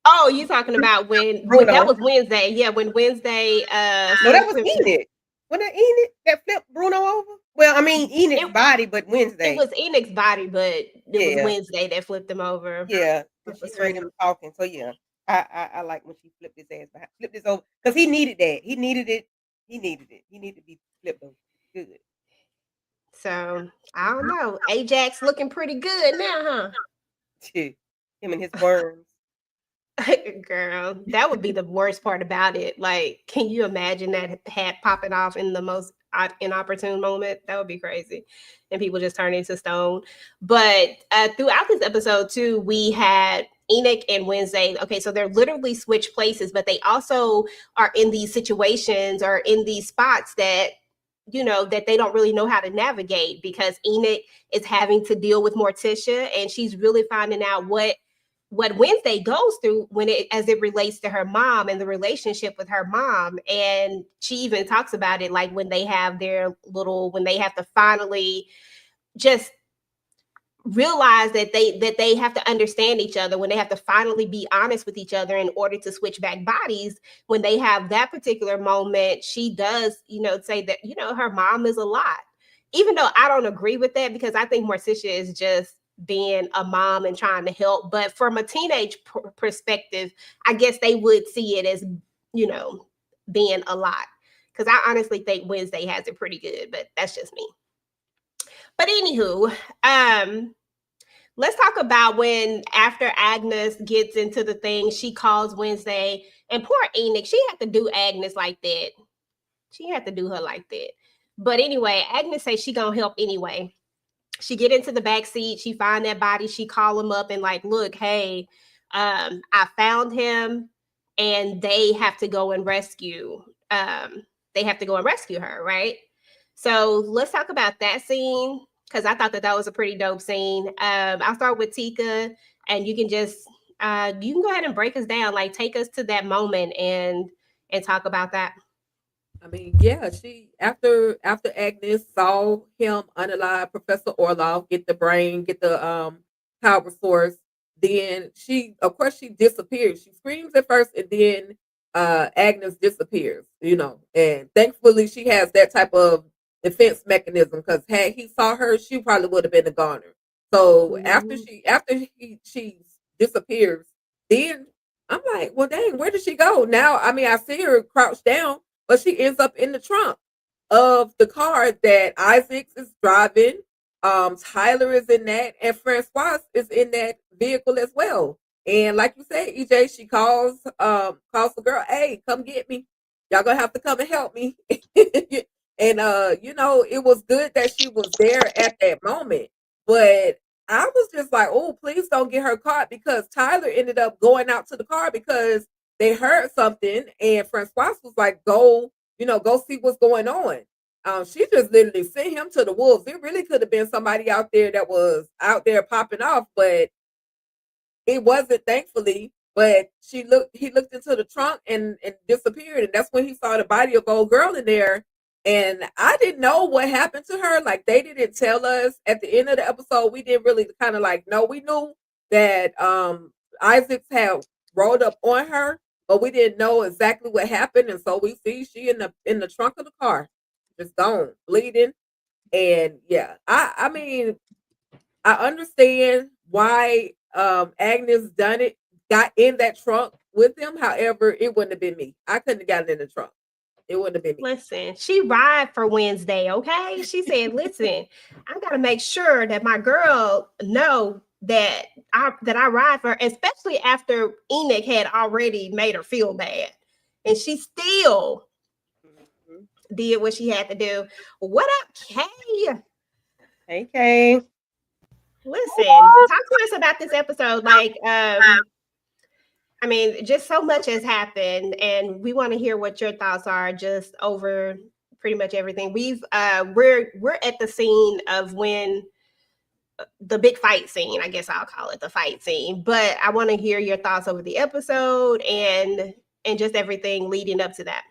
Oh, you talking about when Bruno. that was Wednesday? Yeah, when Wednesday. No, that was Enid. Wasn't that Enid that flipped Bruno over? Well, I mean Enid's body, but Wednesday. It was Enid's body, but it was Wednesday that flipped him over. Yeah, she heard him talking. So yeah, I like when she flipped his ass behind, flipped his over because he needed that. He needed it. He needed to be flipped over. Good. So I don't know. Ajax looking pretty good now, huh? Him and his worms. Girl, that would be the worst part about it. Like, can you imagine that hat popping off in the most inopportune moment? That would be crazy. And people just turn into stone. But throughout this episode, too, we had Enoch and Wednesday. Okay, so they're literally switched places, but they also are in these situations or in these spots that, you know, that they don't really know how to navigate because Enoch is having to deal with Morticia and she's really finding out what Wednesday goes through as it relates to her mom and the relationship with her mom. And she even talks about it like when they have when they have to finally just realize that they have to understand each other, when they have to finally be honest with each other in order to switch back bodies. When they have that particular moment, she does, you know, say that, you know, her mom is a lot, even though I don't agree with that because I think Morticia is just being a mom and trying to help. But from a teenage perspective, I guess they would see it as, you know, being a lot. Because I honestly think Wednesday has it pretty good, but that's just me. But anywho, let's talk about when after Agnes gets into the thing, she calls Wednesday, and poor Enoch, she had to do Agnes like that. She had to do her like that. But anyway, Agnes says she gonna help anyway. She get into the back seat, she find that body, she call him up and like, look, hey, I found him and they have to go and rescue. They have to go and rescue her, right? So let's talk about that scene because I thought that was a pretty dope scene. I'll start with Tika and you can just, you can go ahead and break us down, like take us to that moment and talk about that. I mean, yeah, she after Agnes saw him unalive Professor Orloff get the brain, get the power source, then she of course she disappears. She screams at first and then Agnes disappears, you know. And thankfully she has that type of defense mechanism because had he saw her, she probably would have been a goner. So after she disappears, then I'm like, well dang, where did she go? Now I mean I see her crouched down, but she ends up in the trunk of the car that Isaac is driving. Tyler is in that, and Francois is in that vehicle as well. And like you said, EJ, she calls the girl, hey, come get me. Y'all gonna have to come and help me. And you know, it was good that she was there at that moment. But I was just like, oh, please don't get her caught because Tyler ended up going out to the car because they heard something and Francois was like, go see what's going on. She just literally sent him to the wolves. It really could have been somebody out there that was out there popping off, but it wasn't, thankfully. But he looked into the trunk and disappeared. And that's when he saw the body of old girl in there. And I didn't know what happened to her. Like they didn't tell us at the end of the episode. We didn't really kind of like know. We knew that Isaac had rolled up on her, but we didn't know exactly what happened. And so we see she in the trunk of the car, just gone, bleeding. And yeah, I mean, I understand why Agnes got in that trunk with him. However, it wouldn't have been me. I couldn't have gotten in the trunk. It wouldn't have been me. Listen, she ride for Wednesday, okay? She said, listen, I gotta make sure that my girl know that I ride for her, especially after Enoch had already made her feel bad. And she still did what she had to do. What up, Kay? Hey, Kay. Listen, talk to us about this episode. Like, I mean, just so much has happened, and we want to hear what your thoughts are just over pretty much everything. We're at the scene of when the big fight scene, I guess I'll call it the fight scene. But I want to hear your thoughts over the episode and just everything leading up to that.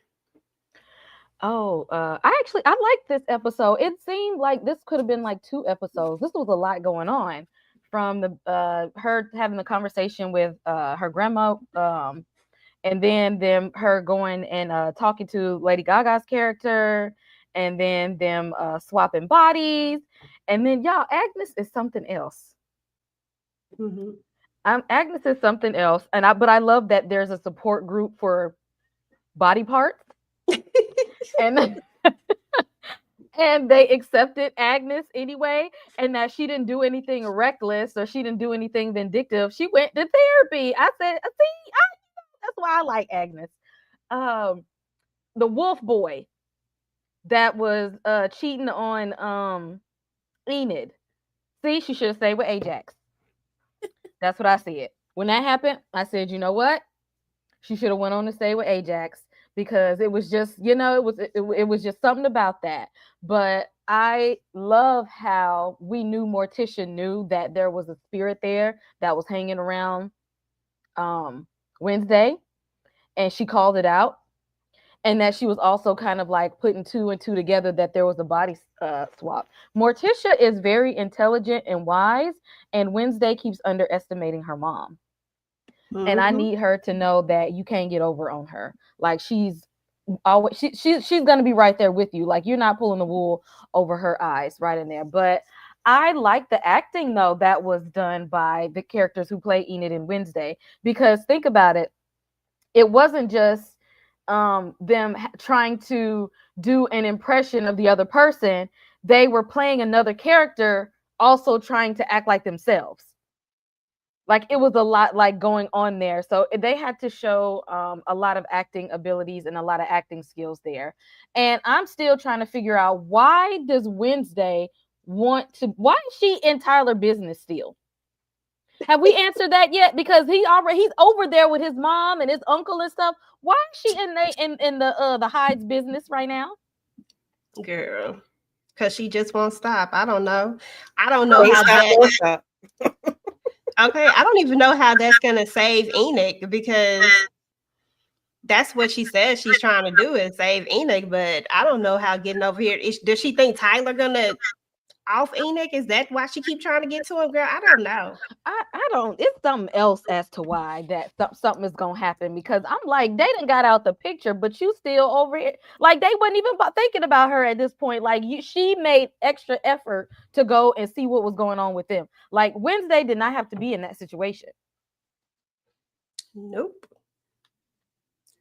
I liked this episode. It seemed like this could have been like 2 episodes. This was a lot going on, from the her having the conversation with her grandma, and then her going and talking to Lady Gaga's character, and then them swapping bodies, and then y'all, Agnes is something else. Mm-hmm. Agnes is something else, but I love that there's a support group for body parts, and and they accepted Agnes anyway, and that she didn't do anything reckless or she didn't do anything vindictive. She went to therapy. I said, see, that's why I like Agnes. The wolf boy that was cheating on Enid. See, she should have stayed with Ajax. That's what I said. When that happened, I said, you know what? She should have went on to stay with Ajax, because it was just, it was just something about that. But I love how we knew Morticia knew that there was a spirit there that was hanging around Wednesday, and she called it out, and that she was also kind of like putting 2 and 2 together, that there was a body swap. Morticia is very intelligent and wise, and Wednesday keeps underestimating her mom. Mm-hmm. And I need her to know that you can't get over on her. Like, she's always she's gonna be right there with you. Like, you're not pulling the wool over her eyes right in there. But I like the acting though that was done by the characters who play Enid and Wednesday, because think about it, it wasn't just them trying to do an impression of the other person. They were playing another character, also trying to act like themselves. Like, it was a lot like going on there. So they had to show a lot of acting abilities and a lot of acting skills there. And I'm still trying to figure out, why does Wednesday why is she in Tyler's business still? Have we answered that yet? Because he's over there with his mom and his uncle and stuff. Why is she in the Hyde's business right now? Girl, because she just won't stop. I don't know how that. Okay, I don't even know how that's gonna save Enoch, because that's what she says she's trying to do, is save Enoch. But I don't know how getting over here. Does she think Tyler gonna off Enoch? Is that why she keep trying to get to him, girl? I don't know. I don't. It's something else as to why that something is gonna happen, because I'm like, they done got out the picture, but you still over here. Like, they wasn't even thinking about her at this point. Like, she made extra effort to go and see what was going on with them. Like, Wednesday did not have to be in that situation. Nope.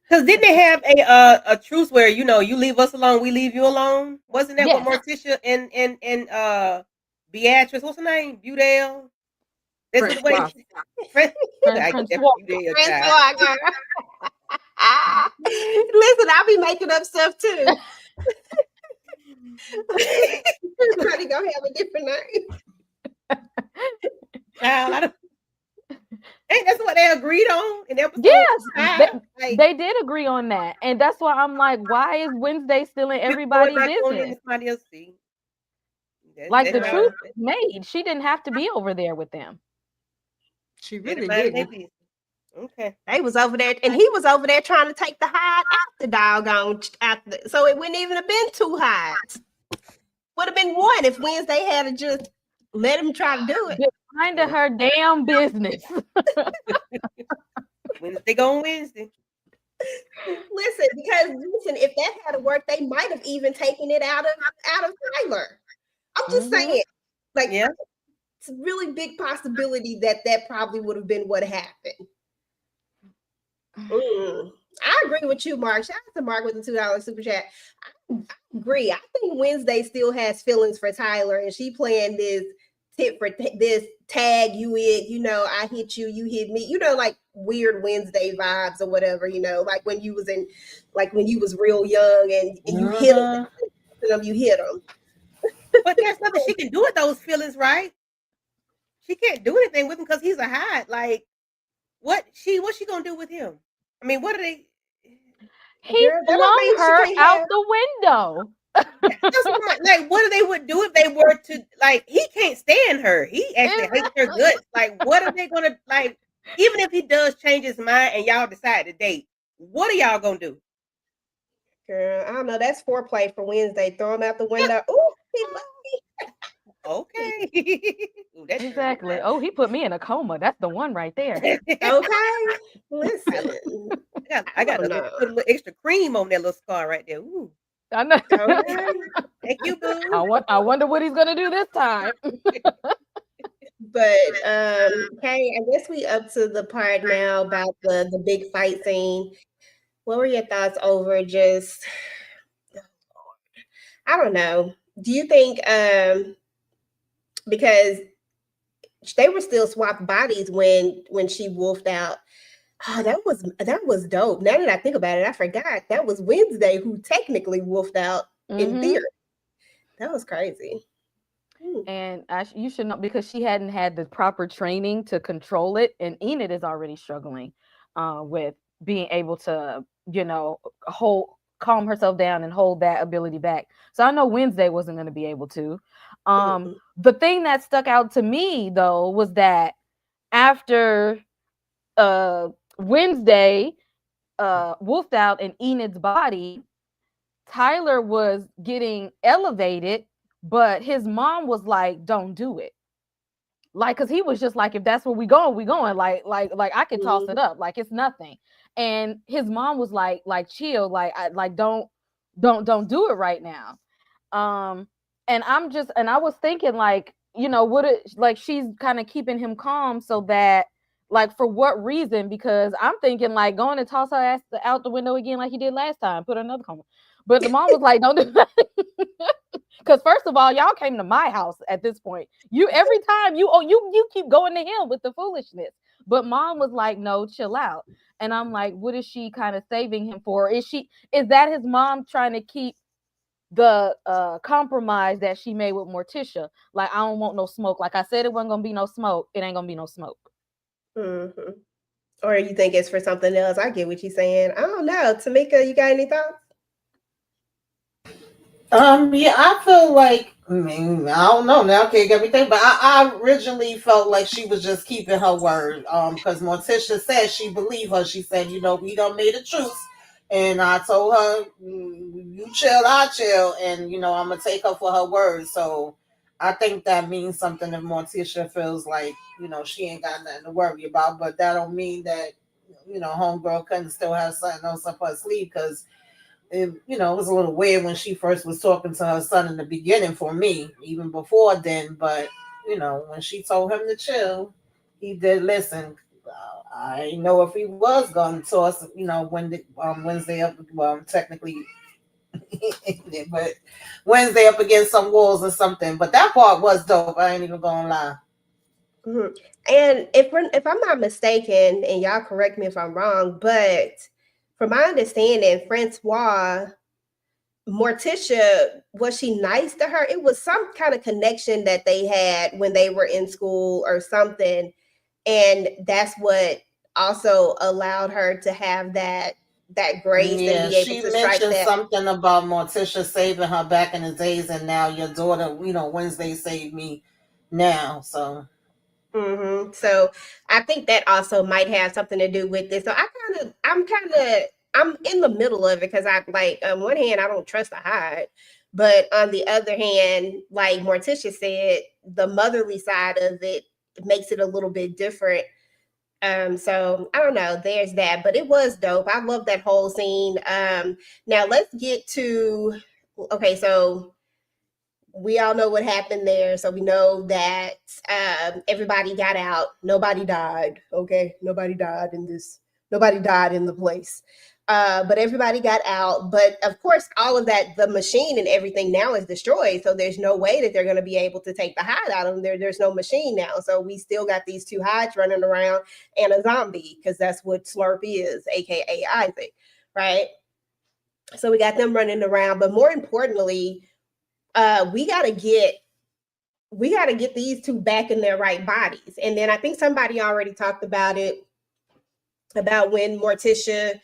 Because didn't they have a truce where, you leave us alone, we leave you alone? Wasn't that what Morticia and Beatrice, what's her name? Budale? That's the way. Listen, I'll be making up stuff too. Everybody gonna have a different name. Child, ain't that's what they agreed on in episode? Yes, they did agree on that, and that's why I'm like, why is Wednesday still in everybody's business? Like, the truth is made. She didn't have to be over there with them. She really didn't. Okay, they was over there, and he was over there trying to take the Hyde out the doggone so it wouldn't even have been 2 Hydes. Would have been 1 if Wednesday had just let him try to do it. Mind her damn business. Wednesday going Wednesday. Listen, if that had worked, they might have even taken it out of Tyler. I'm just saying, like, it's a really big possibility that probably would have been what happened. I agree with you, Mark. Shout out to Mark with the $2 super chat. I agree. I think Wednesday still has feelings for Tyler, and she playing this tit for this tag you in, I hit you, you hit me, like weird Wednesday vibes or whatever, like when you was real young and you hit them, you hit them. But there's nothing she can do with those feelings, right? She can't do anything with him because he's a Hyde. Like, what's she gonna do with him? I mean, what are they? He flung her out the window. Like, what they would do if they were to, like, he can't stand her. He actually hates her guts. Like, what are they gonna, like, even if he does change his mind and y'all decide to date, what are y'all gonna do? Girl, I don't know. That's foreplay for Wednesday. Throw him out the window. Ooh, he Okay. Ooh, that Exactly. Oh, he put me in a coma. That's the one right there. okay. Listen, I got don't to know. put a little extra cream on that little scar right there. Ooh. I know. Okay. Thank you, boo. I wonder what he's gonna do this time. But okay, I guess we up to the part now about the big fight scene. What were your thoughts over just I don't know. Do you think because they were still swapped bodies when she wolfed out? Oh, that was dope. Now that I think about it, I forgot that was Wednesday who technically wolfed out in Mhm. theory. That was crazy. And you should know because she hadn't had the proper training to control it, and Enid is already struggling with being able to, calm herself down and hold that ability back. So I know Wednesday wasn't going to be able to. The thing that stuck out to me though was that after Wednesday wolfed out in Enid's body, Tyler was getting elevated, but his mom was like, "Don't do it." Like, cause he was just like, if that's where we going, we going. Like I could toss it up, like it's nothing. And his mom was like chill, don't do it right now. And I was thinking like, like she's kind of keeping him calm so that like for what reason? Because I'm thinking like going to toss her ass out the window again like he did last time, put another coma. But the mom was like, don't do that. Because first of all, y'all came to my house at this point. You every time you keep going to him with the foolishness. But mom was like, no, chill out. And I'm like, what is she kind of saving him for? Is that his mom trying to keep the compromise that she made with Morticia? Like, I don't want no smoke. Like I said, it wasn't gonna be no smoke. It ain't gonna be no smoke. Mm-hmm. Or you think it's for something else? I get what you're saying. I don't know. Tamika, you got any thoughts? Yeah, I feel like, I mean, I don't know now, can't get me think, but I originally felt like she was just keeping her word. Because Morticia said she believed her. She said, we don't made a truce. And I told her, you chill, I chill, and I'm gonna take her for her word. So I think that means something if Morticia feels like, she ain't got nothing to worry about. But that don't mean that, homegirl couldn't still have something else up her sleeve, because it was a little weird when she first was talking to her son in the beginning for me, even before then. But when she told him to chill, he did listen. I didn't know if he was going to toss, when the, Wednesday up. Well, technically, but Wednesday up against some walls or something. But that part was dope. I ain't even gonna lie. Mm-hmm. And if I'm not mistaken, and y'all correct me if I'm wrong, but from my understanding, Francois, Morticia, was she nice to her? It was some kind of connection that they had when they were in school or something. And that's what also allowed her to have that grace and Yeah, be able she to strike mentioned that. something about Morticia saving her back in the days, and now your daughter, Wednesday saved me now. So Mm-hmm. So I think that also might have something to do with this. So I'm in the middle of it because I like on one hand I don't trust the Hyde, but on the other hand, like Morticia said, the motherly side of it makes it a little bit different. So I don't know. There's that, but it was dope. I love that whole scene. Now let's get to okay. So we all know what happened there. So we know that everybody got out. Nobody died. Okay. Nobody died in this. Nobody died in the place. But everybody got out. But of course, all of that, the machine and everything now is destroyed. So there's no way that they're going to be able to take the hide out of them. There's no machine now. So we still got these two hides running around and a zombie because that's what Slurp is, aka Isaac, right? So we got them running around. But more importantly, we got to get these two back in their right bodies. And then I think somebody already talked about it, about when Morticia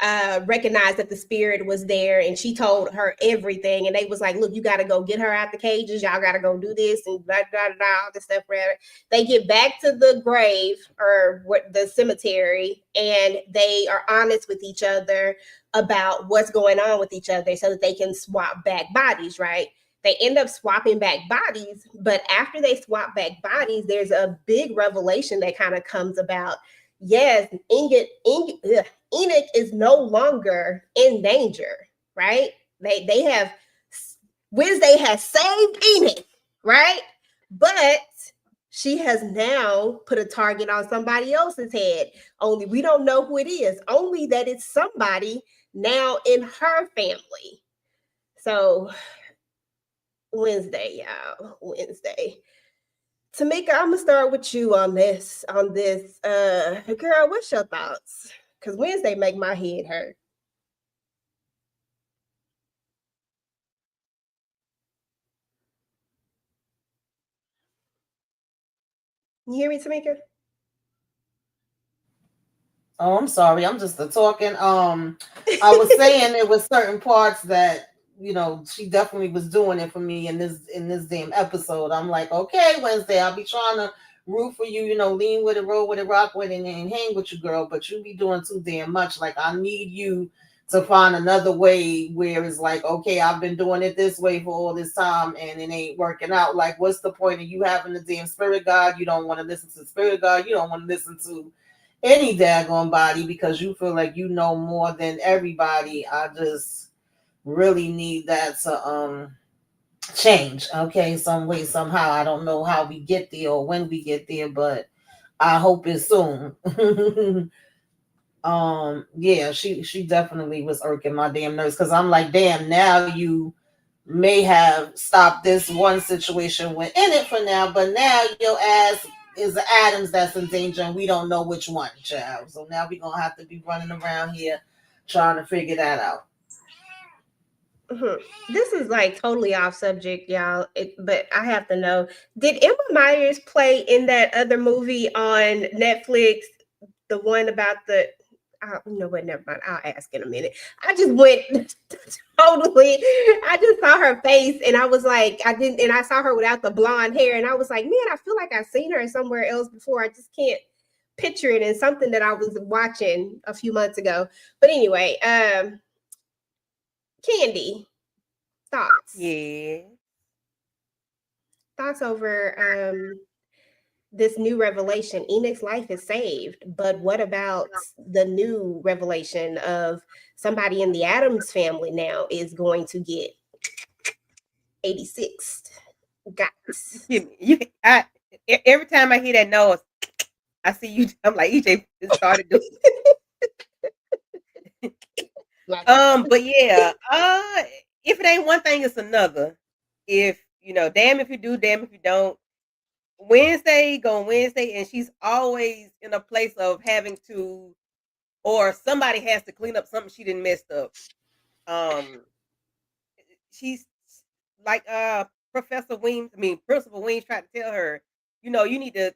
recognized that the spirit was there, and she told her everything, and they was like, look, you got to go get her out the cages, y'all got to go do this and blah, blah, blah, all this stuff. They get back to the grave or the cemetery, and they are honest with each other about what's going on with each other so that they can swap back bodies, right? They end up swapping back bodies, but after they swap back bodies, there's a big revelation that kind of comes about. Yes, Enoch is no longer in danger, right? They have, Wednesday has saved Enoch, right? But she has now put a target on somebody else's head. Only we don't know who it is, only that it's somebody now in her family. So Wednesday, y'all, Wednesday. Tamika, I'm gonna start with you on this. Girl, what's your thoughts? Because Wednesday make my head hurt. You hear me, Tamika? Oh, I'm sorry. I'm just talking. I was saying there was certain parts that she definitely was doing it for me in this damn episode. I'm like, okay, Wednesday, I'll be trying to root for you, lean with it, roll with it, rock with it, and hang with you, girl. But you be doing too damn much. Like, I need you to find another way where it's like, okay, I've been doing it this way for all this time and it ain't working out. Like, what's the point of you having the damn spirit God? You don't want to listen to spirit God. You don't want to listen to any daggone body because you feel like you know more than everybody. I just really need that to change, okay, some way, somehow. I don't know how we get there or when we get there, but I hope it's soon. Yeah, she definitely was irking my damn nerves because I'm like, damn, now you may have stopped this one situation, went in it for now, but now your ass is the Adams that's in danger and we don't know which one, child. So now we're gonna have to be running around here trying to figure that out. This is like totally off subject, y'all. But I have to know: did Emma Myers play in that other movie on Netflix? The one about the, you know what? Never mind. I'll ask in a minute. I just went totally. I just saw her face, and I was like, I didn't, and I saw her without the blonde hair, and I was like, man, I feel like I've seen her somewhere else before. I just can't picture it in something that I was watching a few months ago. But anyway, Candy, thoughts? Yeah. Thoughts over this new revelation. Enoch's life is saved, but what about the new revelation of somebody in the Adams family now is going to get 86? Guys. Every time I hear that noise, I see you. I'm like, EJ started doing. But yeah, if it ain't one thing, it's another. If damn if you do, damn if you don't. Wednesday, and she's always in a place of having to, or somebody has to clean up something she didn't mess up. She's like Principal Weems tried to tell her, you need to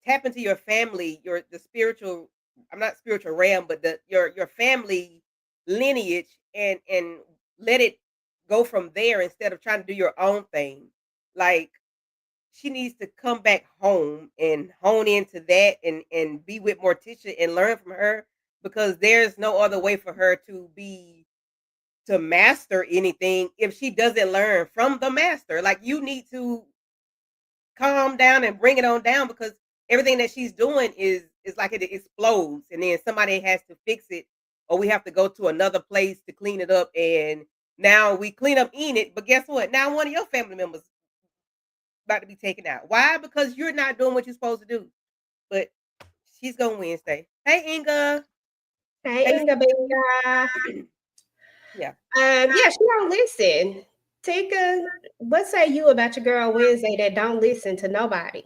tap into your family, the spiritual. I'm not spiritual realm, but your family lineage, and let it go from there instead of trying to do your own thing. Like, she needs to come back home and hone into that and be with Morticia and learn from her, because there's no other way for her to master anything if she doesn't learn from the master. Like, you need to calm down and bring it on down, because everything that she's doing is like it explodes, and then somebody has to fix it, or we have to go to another place to clean it up. And now we clean up Enid, but guess what? Now one of your family members about to be taken out. Why? Because you're not doing what you're supposed to do. But she's going Wednesday. Hey, Inga. Hey, Inga, baby. Yeah. Yeah, she don't listen. Tika, what say you about your girl Wednesday that don't listen to nobody?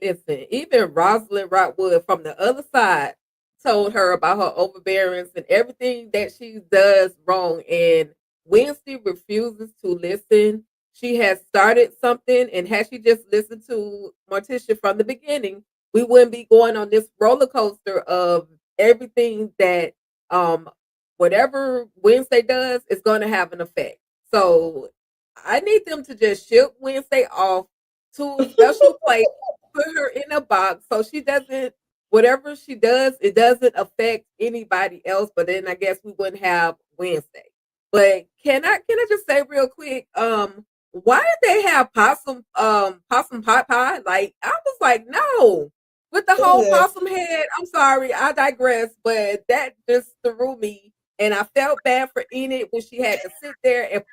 Listen, even Rosalind Rockwood from the other side told her about her overbearance and everything that she does wrong, and Wednesday refuses to listen. She has started something, and had she just listened to Morticia from the beginning, we wouldn't be going on this roller coaster of everything that whatever Wednesday does is going to have an effect. So I need them to just ship Wednesday off to a special place, put her in a box so she doesn't, whatever she does, it doesn't affect anybody else. But then I guess we wouldn't have Wednesday. But can I just say real quick, why did they have possum pot pie? Like I was like, no. With the whole possum head, I'm sorry, I digress, but that just threw me. And I felt bad for Enid when she had to sit there and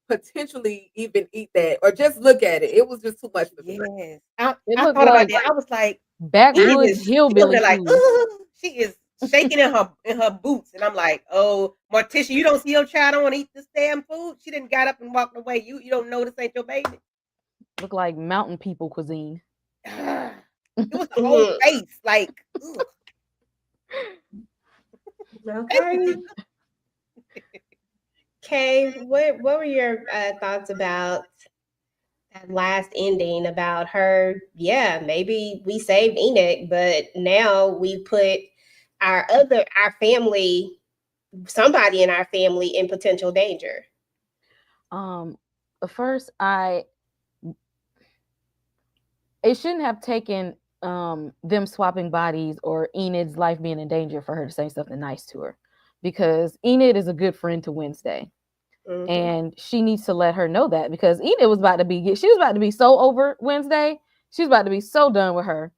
potentially even eat that or just look at it. It was just too much for me. Yes. It I looked thought about like that. I was like, Enid backwoods is she hillbilly like, food. she is shaking in her boots. And I'm like, oh, Morticia, you don't see your child don't want to eat this damn food. She didn't got up and walked away. You don't know this ain't your baby. Look like mountain people cuisine. It was the whole face, like, ugh. Okay. Kay, what were your thoughts about that last ending about her? Yeah, maybe we saved Enoch, but now we put our family, somebody in our family, in potential danger. First, it shouldn't have taken them swapping bodies or Enid's life being in danger for her to say something nice to her, because Enid is a good friend to Wednesday. Mm-hmm. And she needs to let her know that, because Enid was about to be so over Wednesday. She was about to be so done with her.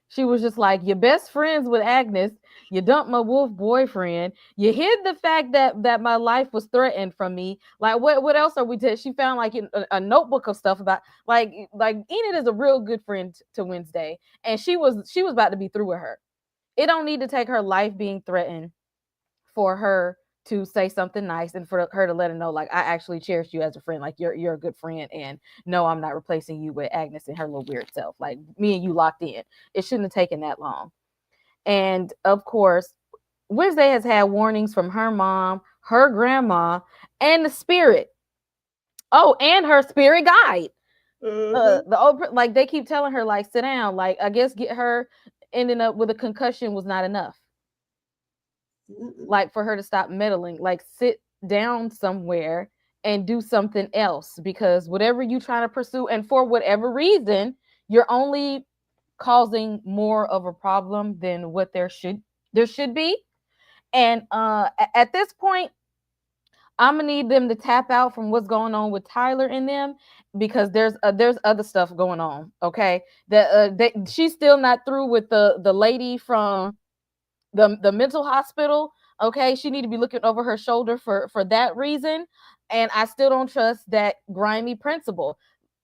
She was just like, you're best friends with Agnes. You dumped my wolf boyfriend. You hid the fact that my life was threatened from me. Like, what else are we did? She found like a notebook of stuff about like Enid is a real good friend to Wednesday, and she was about to be through with her. It don't need to take her life being threatened for her to say something nice and for her to let her know, like, I actually cherish you as a friend. Like, you're a good friend, and no, I'm not replacing you with Agnes and her little weird self. Like, me and you locked in. It shouldn't have taken that long. And of course, Wednesday has had warnings from her mom, her grandma, and the spirit. Oh, and her spirit guide. Mm-hmm. Like, they keep telling her, like, sit down. Like, I guess get her ending up with a concussion was not enough. Like, for her to stop meddling, like, sit down somewhere and do something else, because whatever you trying to pursue, and for whatever reason, you're only causing more of a problem than what there should be. And at this point, I'm gonna need them to tap out from what's going on with Tyler and them, because there's other stuff going on. Okay, she's still not through with the lady from the mental hospital. Okay, she need to be looking over her shoulder for that reason. And I still don't trust that grimy principal.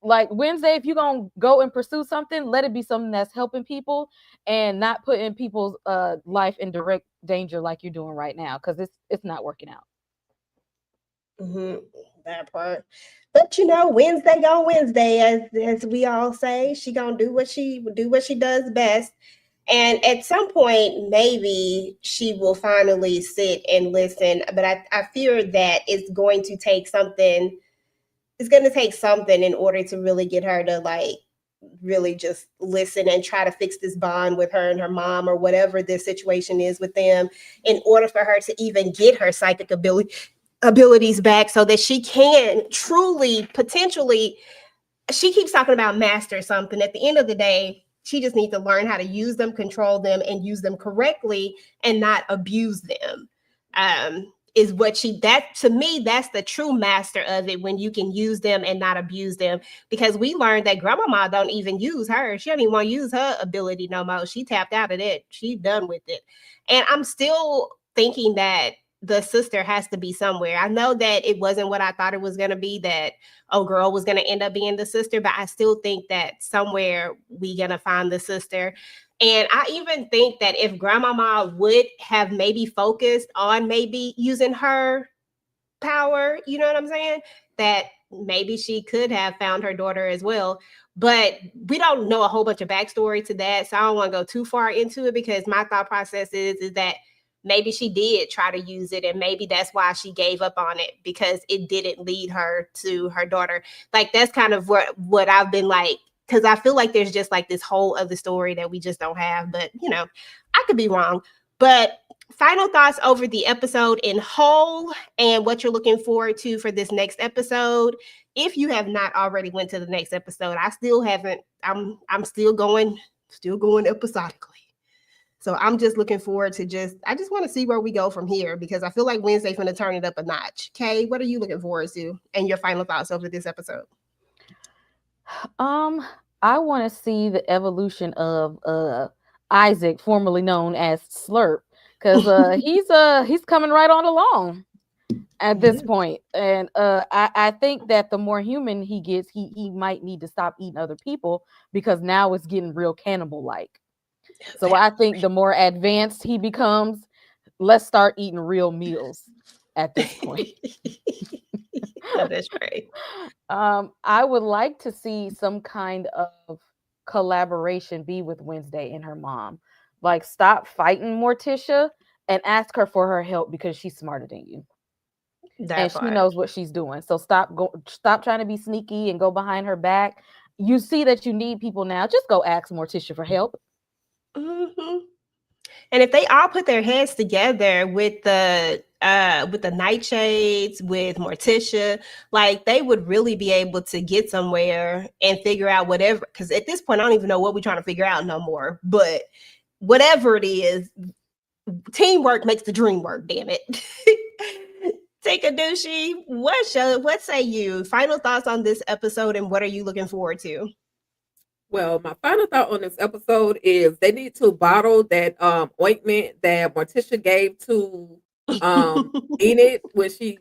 Like, Wednesday, if you're gonna go and pursue something, let it be something that's helping people and not putting people's life in direct danger like you're doing right now, because it's not working out. Mm-hmm. That part. But Wednesday gonna Wednesday, as we all say. She gonna do what she does best. And at some point, maybe she will finally sit and listen. But I fear that it's going to take something. It's going to take something in order to really get her to, like, really just listen and try to fix this bond with her and her mom, or whatever this situation is with them, in order for her to even get her psychic abilities back, so that she can truly, potentially, she keeps talking about master something. At the end of the day, she just needs to learn how to use them, control them, and use them correctly, and not abuse them. That to me, that's the true master of it, when you can use them and not abuse them. Because we learned that grandmama don't even use her. She don't even want to use her ability no more. She tapped out of it. She's done with it. And I'm still thinking that the sister has to be somewhere. I know that it wasn't what I thought it was going to be, that girl was going to end up being the sister, but I still think that somewhere we going to find the sister. And I even think that if grandmama would have maybe focused on maybe using her power, you know what I'm saying? That maybe she could have found her daughter as well. But we don't know a whole bunch of backstory to that. So I don't want to go too far into it, because my thought process is that maybe she did try to use it, and maybe that's why she gave up on it, because it didn't lead her to her daughter. Like, that's kind of what I've been, like, because I feel like there's just like this whole other story that we just don't have. But I could be wrong. But final thoughts over the episode in whole and what you're looking forward to for this next episode. If you have not already went to the next episode, I still haven't. I'm still going episodically. So I'm just looking forward to I just want to see where we go from here, because I feel like Wednesday's going to turn it up a notch. Kay, what are you looking forward to and your final thoughts over this episode? I want to see the evolution of Isaac, formerly known as Slurp, because he's coming right on along at this point. And I think that the more human he gets, he might need to stop eating other people, because now it's getting real cannibal like. So I think the more advanced he becomes, let's start eating real meals at this point. That's great. I would like to see some kind of collaboration be with Wednesday and her mom. Like, stop fighting Morticia and ask her for her help, because she's smarter than you. She knows what she's doing. So stop trying to be sneaky and go behind her back. You see that you need people now. Just go ask Morticia for help. Mm-hmm. And if they all put their heads together with the nightshades, with Morticia, like, they would really be able to get somewhere and figure out whatever. Because at this point, I don't even know what we're trying to figure out no more. But whatever it is, teamwork makes the dream work. Damn it. Take a douchey. What say you? Final thoughts on this episode, and what are you looking forward to? Well, my final thought on this episode is they need to bottle that ointment that Morticia gave to Enid when she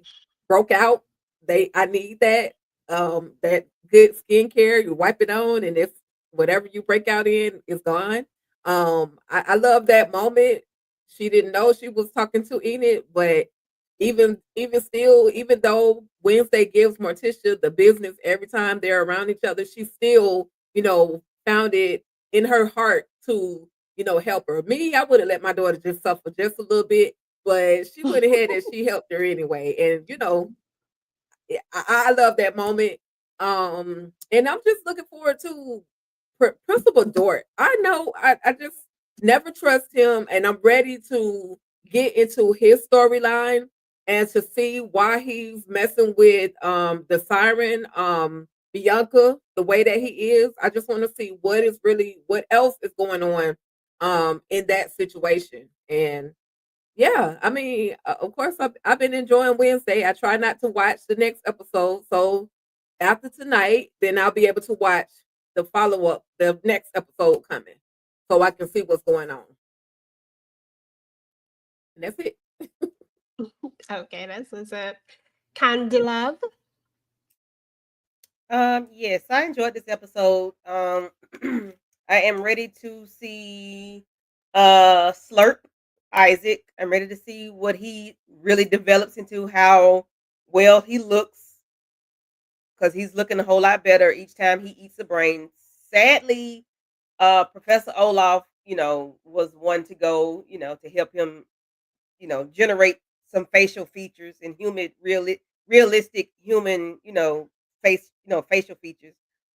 broke out. I need that good skincare. You wipe it on, and if whatever you break out in is gone. I love that moment. She didn't know she was talking to Enid, but even still, even though Wednesday gives Morticia the business every time they're around each other, she still, found it in her heart to, help her. Me, I would have let my daughter just suffer just a little bit, but she went ahead and she helped her anyway. And, I love that moment. And I'm just looking forward to Principal Dort. I know I just never trust him, and I'm ready to get into his storyline and to see why he's messing with the siren, Bianca, the way that he is. I just want to see what else is going on in that situation. And yeah, I mean, of course, I've been enjoying Wednesday. I try not to watch the next episode, so after tonight, then I'll be able to watch the follow-up, the next episode coming, so I can see what's going on. And that's it. Okay, that's what's up. Candela. Yes, I enjoyed this episode. I am ready to see Slurp Isaac. I'm ready to see what he really develops into, how well he looks, because he's looking a whole lot better each time he eats a brain. Sadly, Professor Olaf, was one to go, to help him, generate some facial features and realistic human, facial features.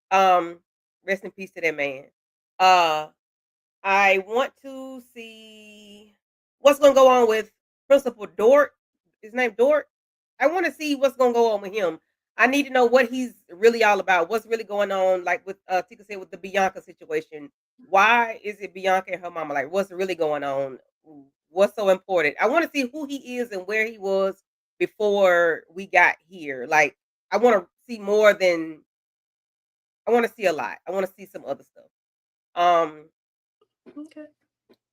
Um, Rest in peace to that man. Uh, I want to see what's gonna go on with Principal Dort. His name Dort. I want to see what's gonna go on with him. I need to know what he's really all about. What's really going on, like with Tika said, with the Bianca situation. Why is it Bianca and her mama? Like, what's really going on? What's so important? I want to see who he is and where he was before we got here. Like, I want to see more than I want to see a lot. I want to see some other stuff. Okay.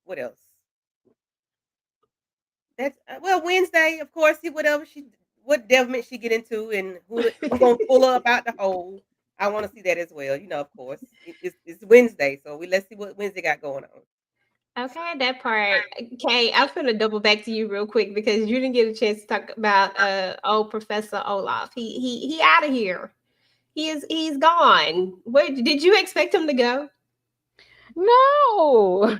What else? That's Wednesday, of course. See what devilment she get into, and who's gonna pull her up out the hole. I want to see that as well. Of course, it's Wednesday, so let's see what Wednesday got going on. Okay, that part. Okay, I'm gonna double back to you real quick, because you didn't get a chance to talk about old Professor Olaf. He out of here. He's gone. Where did you expect him to go? No.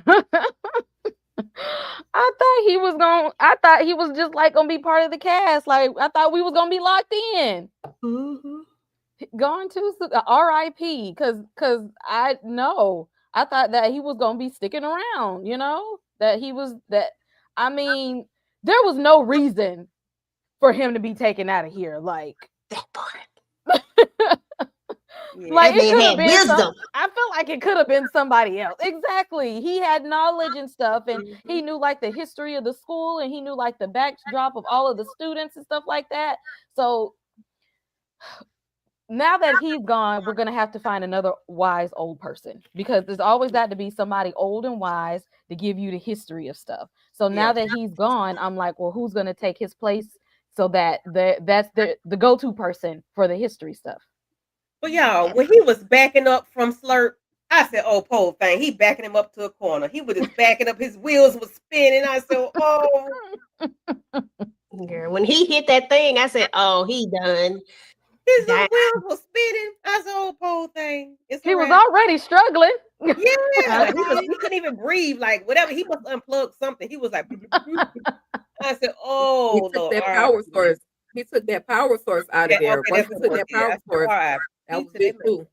I thought he was just like gonna be part of the cast. Like, I thought we was gonna be locked in. Mm-hmm. Gone too soon. R.I.P. Cause I know I thought that he was gonna be sticking around. That he was that. I mean, there was no reason for him to be taken out of here. Like, That part. Yeah. like That it man could have had been some. wisdom. I feel like it could have been somebody else. Exactly. He had knowledge and stuff, and he Mhm. knew like the history of the school, and he knew like the backdrop of all of the students and stuff like that. So now that he's gone, we're gonna have to find another wise old person, because there's always got to be somebody old and wise to give you the history of stuff. So now Yeah. that he's gone, I'm like, well, who's gonna take his place so that that's the go-to person for the history stuff? But y'all, when he was backing up from Slurp, I said, "Oh, poor thing, he backing him up to a corner. He was just backing up. His wheels was spinning." I said, "Oh." Girl, when he hit that thing, I said, "Oh, he done." His That wheels were spinning. I said, "Oh, poor thing. It's He all was right." already struggling. Yeah, he couldn't even breathe. Like whatever, he must unplug something. He was like, I said, He "Oh took Lord, that all right." power source. He took that power source out of Yeah, there. okay, Once that's he what it took was. that Yeah, I power said, source, all right. that Peace was to it that man. too.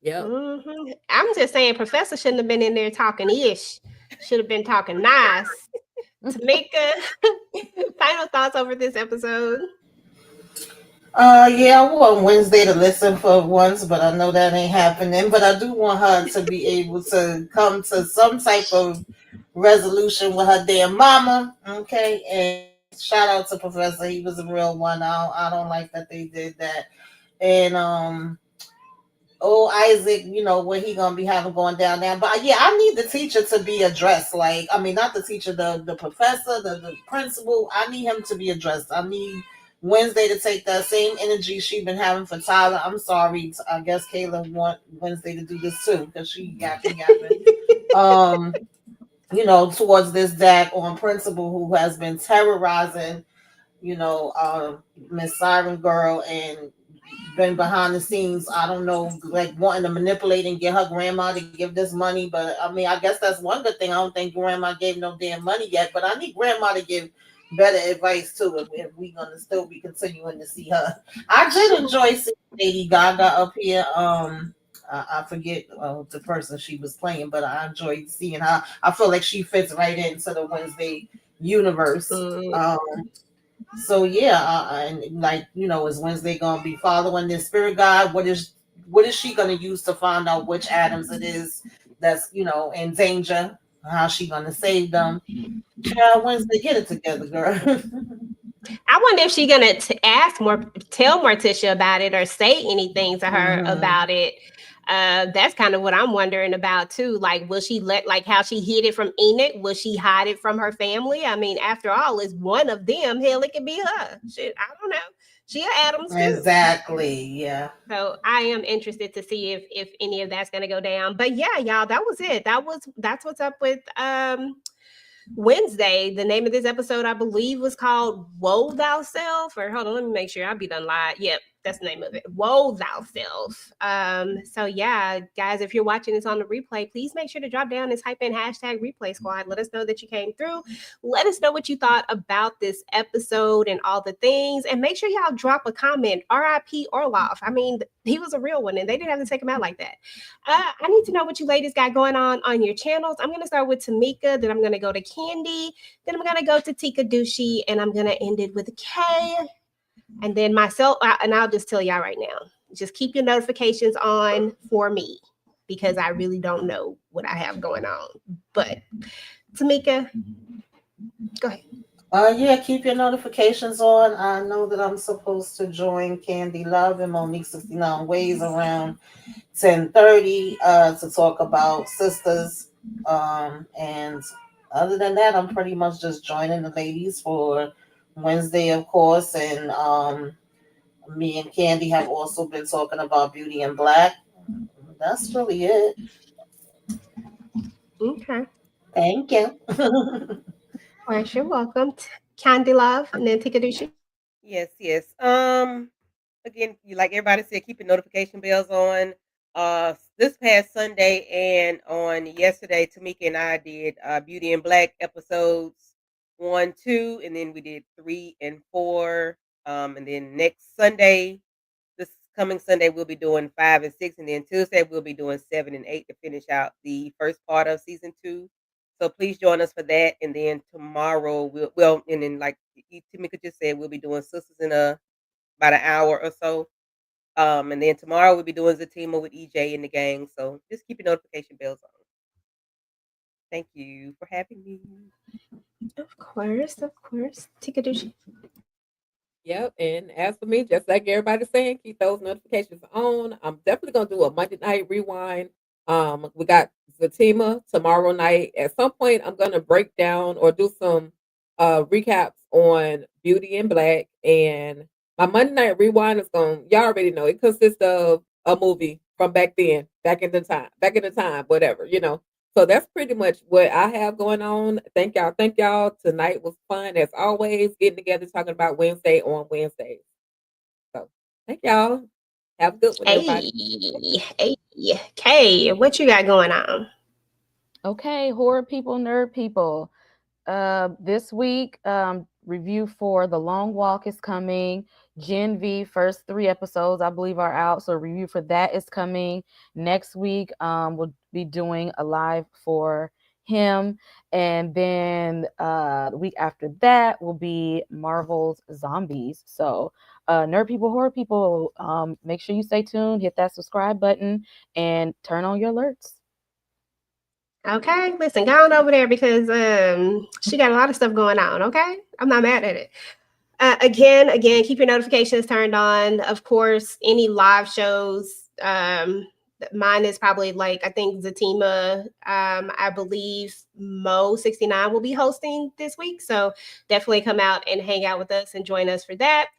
Yep. I'm just saying, Professor shouldn't have been in there talking ish. Should have been talking nice. Tamika, final thoughts over this episode. Yeah, I want Wednesday to listen for once, but I know that ain't happening. But I do want her to be able to come to some type of resolution with her damn mama. Okay, and shout out to Professor. He was a real one. I don't like that they did that. And Isaac, what he gonna be having going down there. But yeah, I need the teacher to be addressed. Like, I mean, not the teacher, the professor, the principal. I need him to be addressed. I need Wednesday to take that same energy she been having for Tyler. I'm sorry. I guess Kayla want Wednesday to do this too because she yapping. Um, towards this Dak on principal who has been terrorizing, Miss Siren Girl and been behind the scenes, I don't know, like wanting to manipulate and get her grandma to give this money. But I mean, I guess that's one good thing. I don't think grandma gave no damn money yet, but I need grandma to give better advice too if we gonna still be continuing to see her. I did enjoy seeing Lady Gaga up here. I forget the person she was playing, but I enjoyed seeing her. I feel like she fits right into the Wednesday universe. Mm, So yeah, and like is Wednesday gonna be following this spirit guide? What is she gonna use to find out which Adams it is that's in danger? How she gonna save them? Child, Wednesday, get it together, girl. I wonder if she's gonna tell Morticia about it or say anything to her hmm about it. That's kind of what I'm wondering about too. Like, will she like how she hid it from Enoch? Will she hide it from her family? I mean, after all, it's one of them. Hell, it could be her. Shit, I don't know. She a Adams too. Exactly. Yeah. So I am interested to see if any of that's gonna go down. But yeah, y'all, that was it. That's what's up with Wednesday. The name of this episode, I believe, was called Woe Thou Self. Or hold on, let me make sure I'll be done live. Yep, that's the name of it. Woe Thou Self. So yeah, guys, if you're watching this on the replay, please make sure to drop down and type in hashtag replay squad. Let us know that you came through. Let us know what you thought about this episode and all the things. And make sure y'all drop a comment, RIP Orloff. I mean, he was a real one and they didn't have to take him out like that. I need to know what you ladies got going on your channels. I'm going to start with Tamika, then I'm going to go to Candy, then I'm going to go to Tika Dushi, and I'm going to end it with K. And then myself, and I'll just tell y'all right now, just keep your notifications on for me because I really don't know what I have going on. But Tamika, go ahead. Yeah, keep your notifications on. I know that I'm supposed to join Candy Love and Monique 69 Ways around 10:30 to talk about sisters. And other than that, I'm pretty much just joining the ladies for Wednesday, of course. And me and Candy have also been talking about Beauty and Black. That's really it. Okay. Thank you. All right, you're welcome. Candy Love and then Tika Dushi. Yes, yes. Again, you like everybody said, keep your notification bells on. This past Sunday and on yesterday, Tamika and I did Beauty and Black episodes 1, 2, and then we did 3 and 4. And then next Sunday, this coming Sunday we'll be doing 5 and 6, and then Tuesday we'll be doing 7 and 8 to finish out the first part of season 2. So please join us for that. And then tomorrow and then like Tamika just said, we'll be doing Sisters in about an hour or so. And then tomorrow we'll be doing Zatima with EJ and the gang. So just keep your notification bells on. Thank you for having me. Of course. Tikadushi. Yep, and as for me, just like everybody's saying, keep those notifications on. I'm definitely gonna do a Monday night rewind. We got Zatima tomorrow night. At some point, I'm gonna break down or do some recaps on Beauty in Black. And my Monday night rewind is y'all already know it consists of a movie from back in the time, whatever, you know. So that's pretty much what I have going on. Thank y'all. Tonight was fun as always, getting together talking about Wednesday on Wednesdays. So thank y'all. Have a good one, everybody. Hey, Kay, what you got going on? Okay, horror people, nerd people. This week, review for The Long Walk is coming. Gen V first 3 episodes, I believe, are out. So review for that is coming. Next week, we'll be doing a live for him. And then the week after that will be Marvel's Zombies. So nerd people, horror people, make sure you stay tuned, hit that subscribe button, and turn on your alerts. Okay, listen, go on over there because she got a lot of stuff going on. Okay, I'm not mad at it. Again, keep your notifications turned on. Of course, any live shows. Mine is probably like, I think Zatima, I believe Mo 69 will be hosting this week. So definitely come out and hang out with us and join us for that.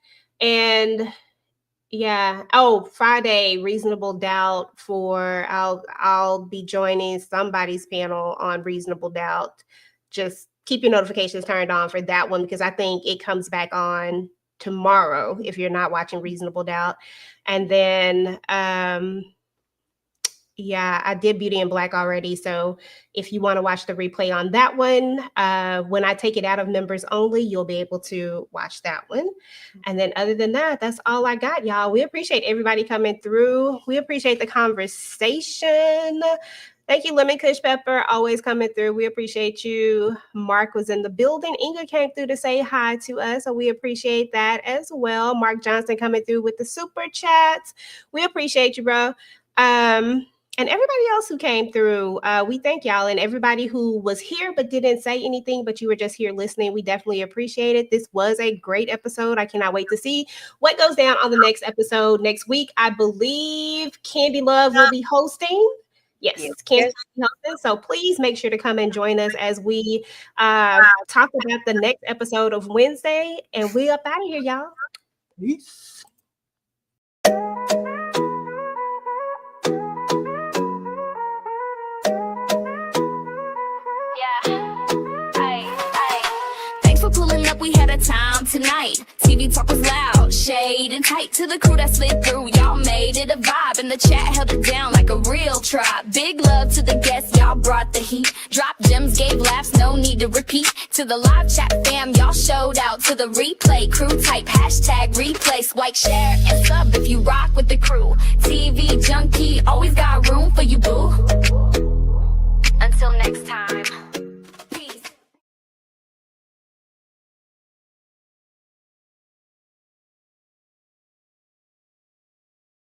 And yeah. Oh, Friday, Reasonable Doubt I'll be joining somebody's panel on Reasonable Doubt. Just keep your notifications turned on for that one because I think it comes back on tomorrow if you're not watching Reasonable Doubt. And then I did Beauty in Black already. So if you want to watch the replay on that one, when I take it out of members only, you'll be able to watch that one. And then other than that, that's all I got, y'all. We appreciate everybody coming through. We appreciate the conversation. Thank you, Lemon Kush Pepper, always coming through. We appreciate you. Mark was in the building. Inga came through to say hi to us, so we appreciate that as well. Mark Johnson coming through with the super chats. We appreciate you, bro. And everybody else who came through, we thank y'all. And everybody who was here but didn't say anything, but you were just here listening, we definitely appreciate it. This was a great episode. I cannot wait to see what goes down on the next episode next week. I believe Candy Love will be hosting. Yes, Candy will be hosting. So please make sure to come and join us as we talk about the next episode of Wednesday. And we up out of here, y'all. Peace. Pulling up, we had a time tonight. TV talk was loud, shade and tight. To the crew that slid through, y'all made it a vibe. And the chat held it down like a real tribe. Big love to the guests, y'all brought the heat. Dropped gems, gave laughs, no need to repeat. To the live chat fam, y'all showed out. To the replay, crew type, hashtag replay. Swipe, share, and sub if you rock with the crew. TV junkie, always got room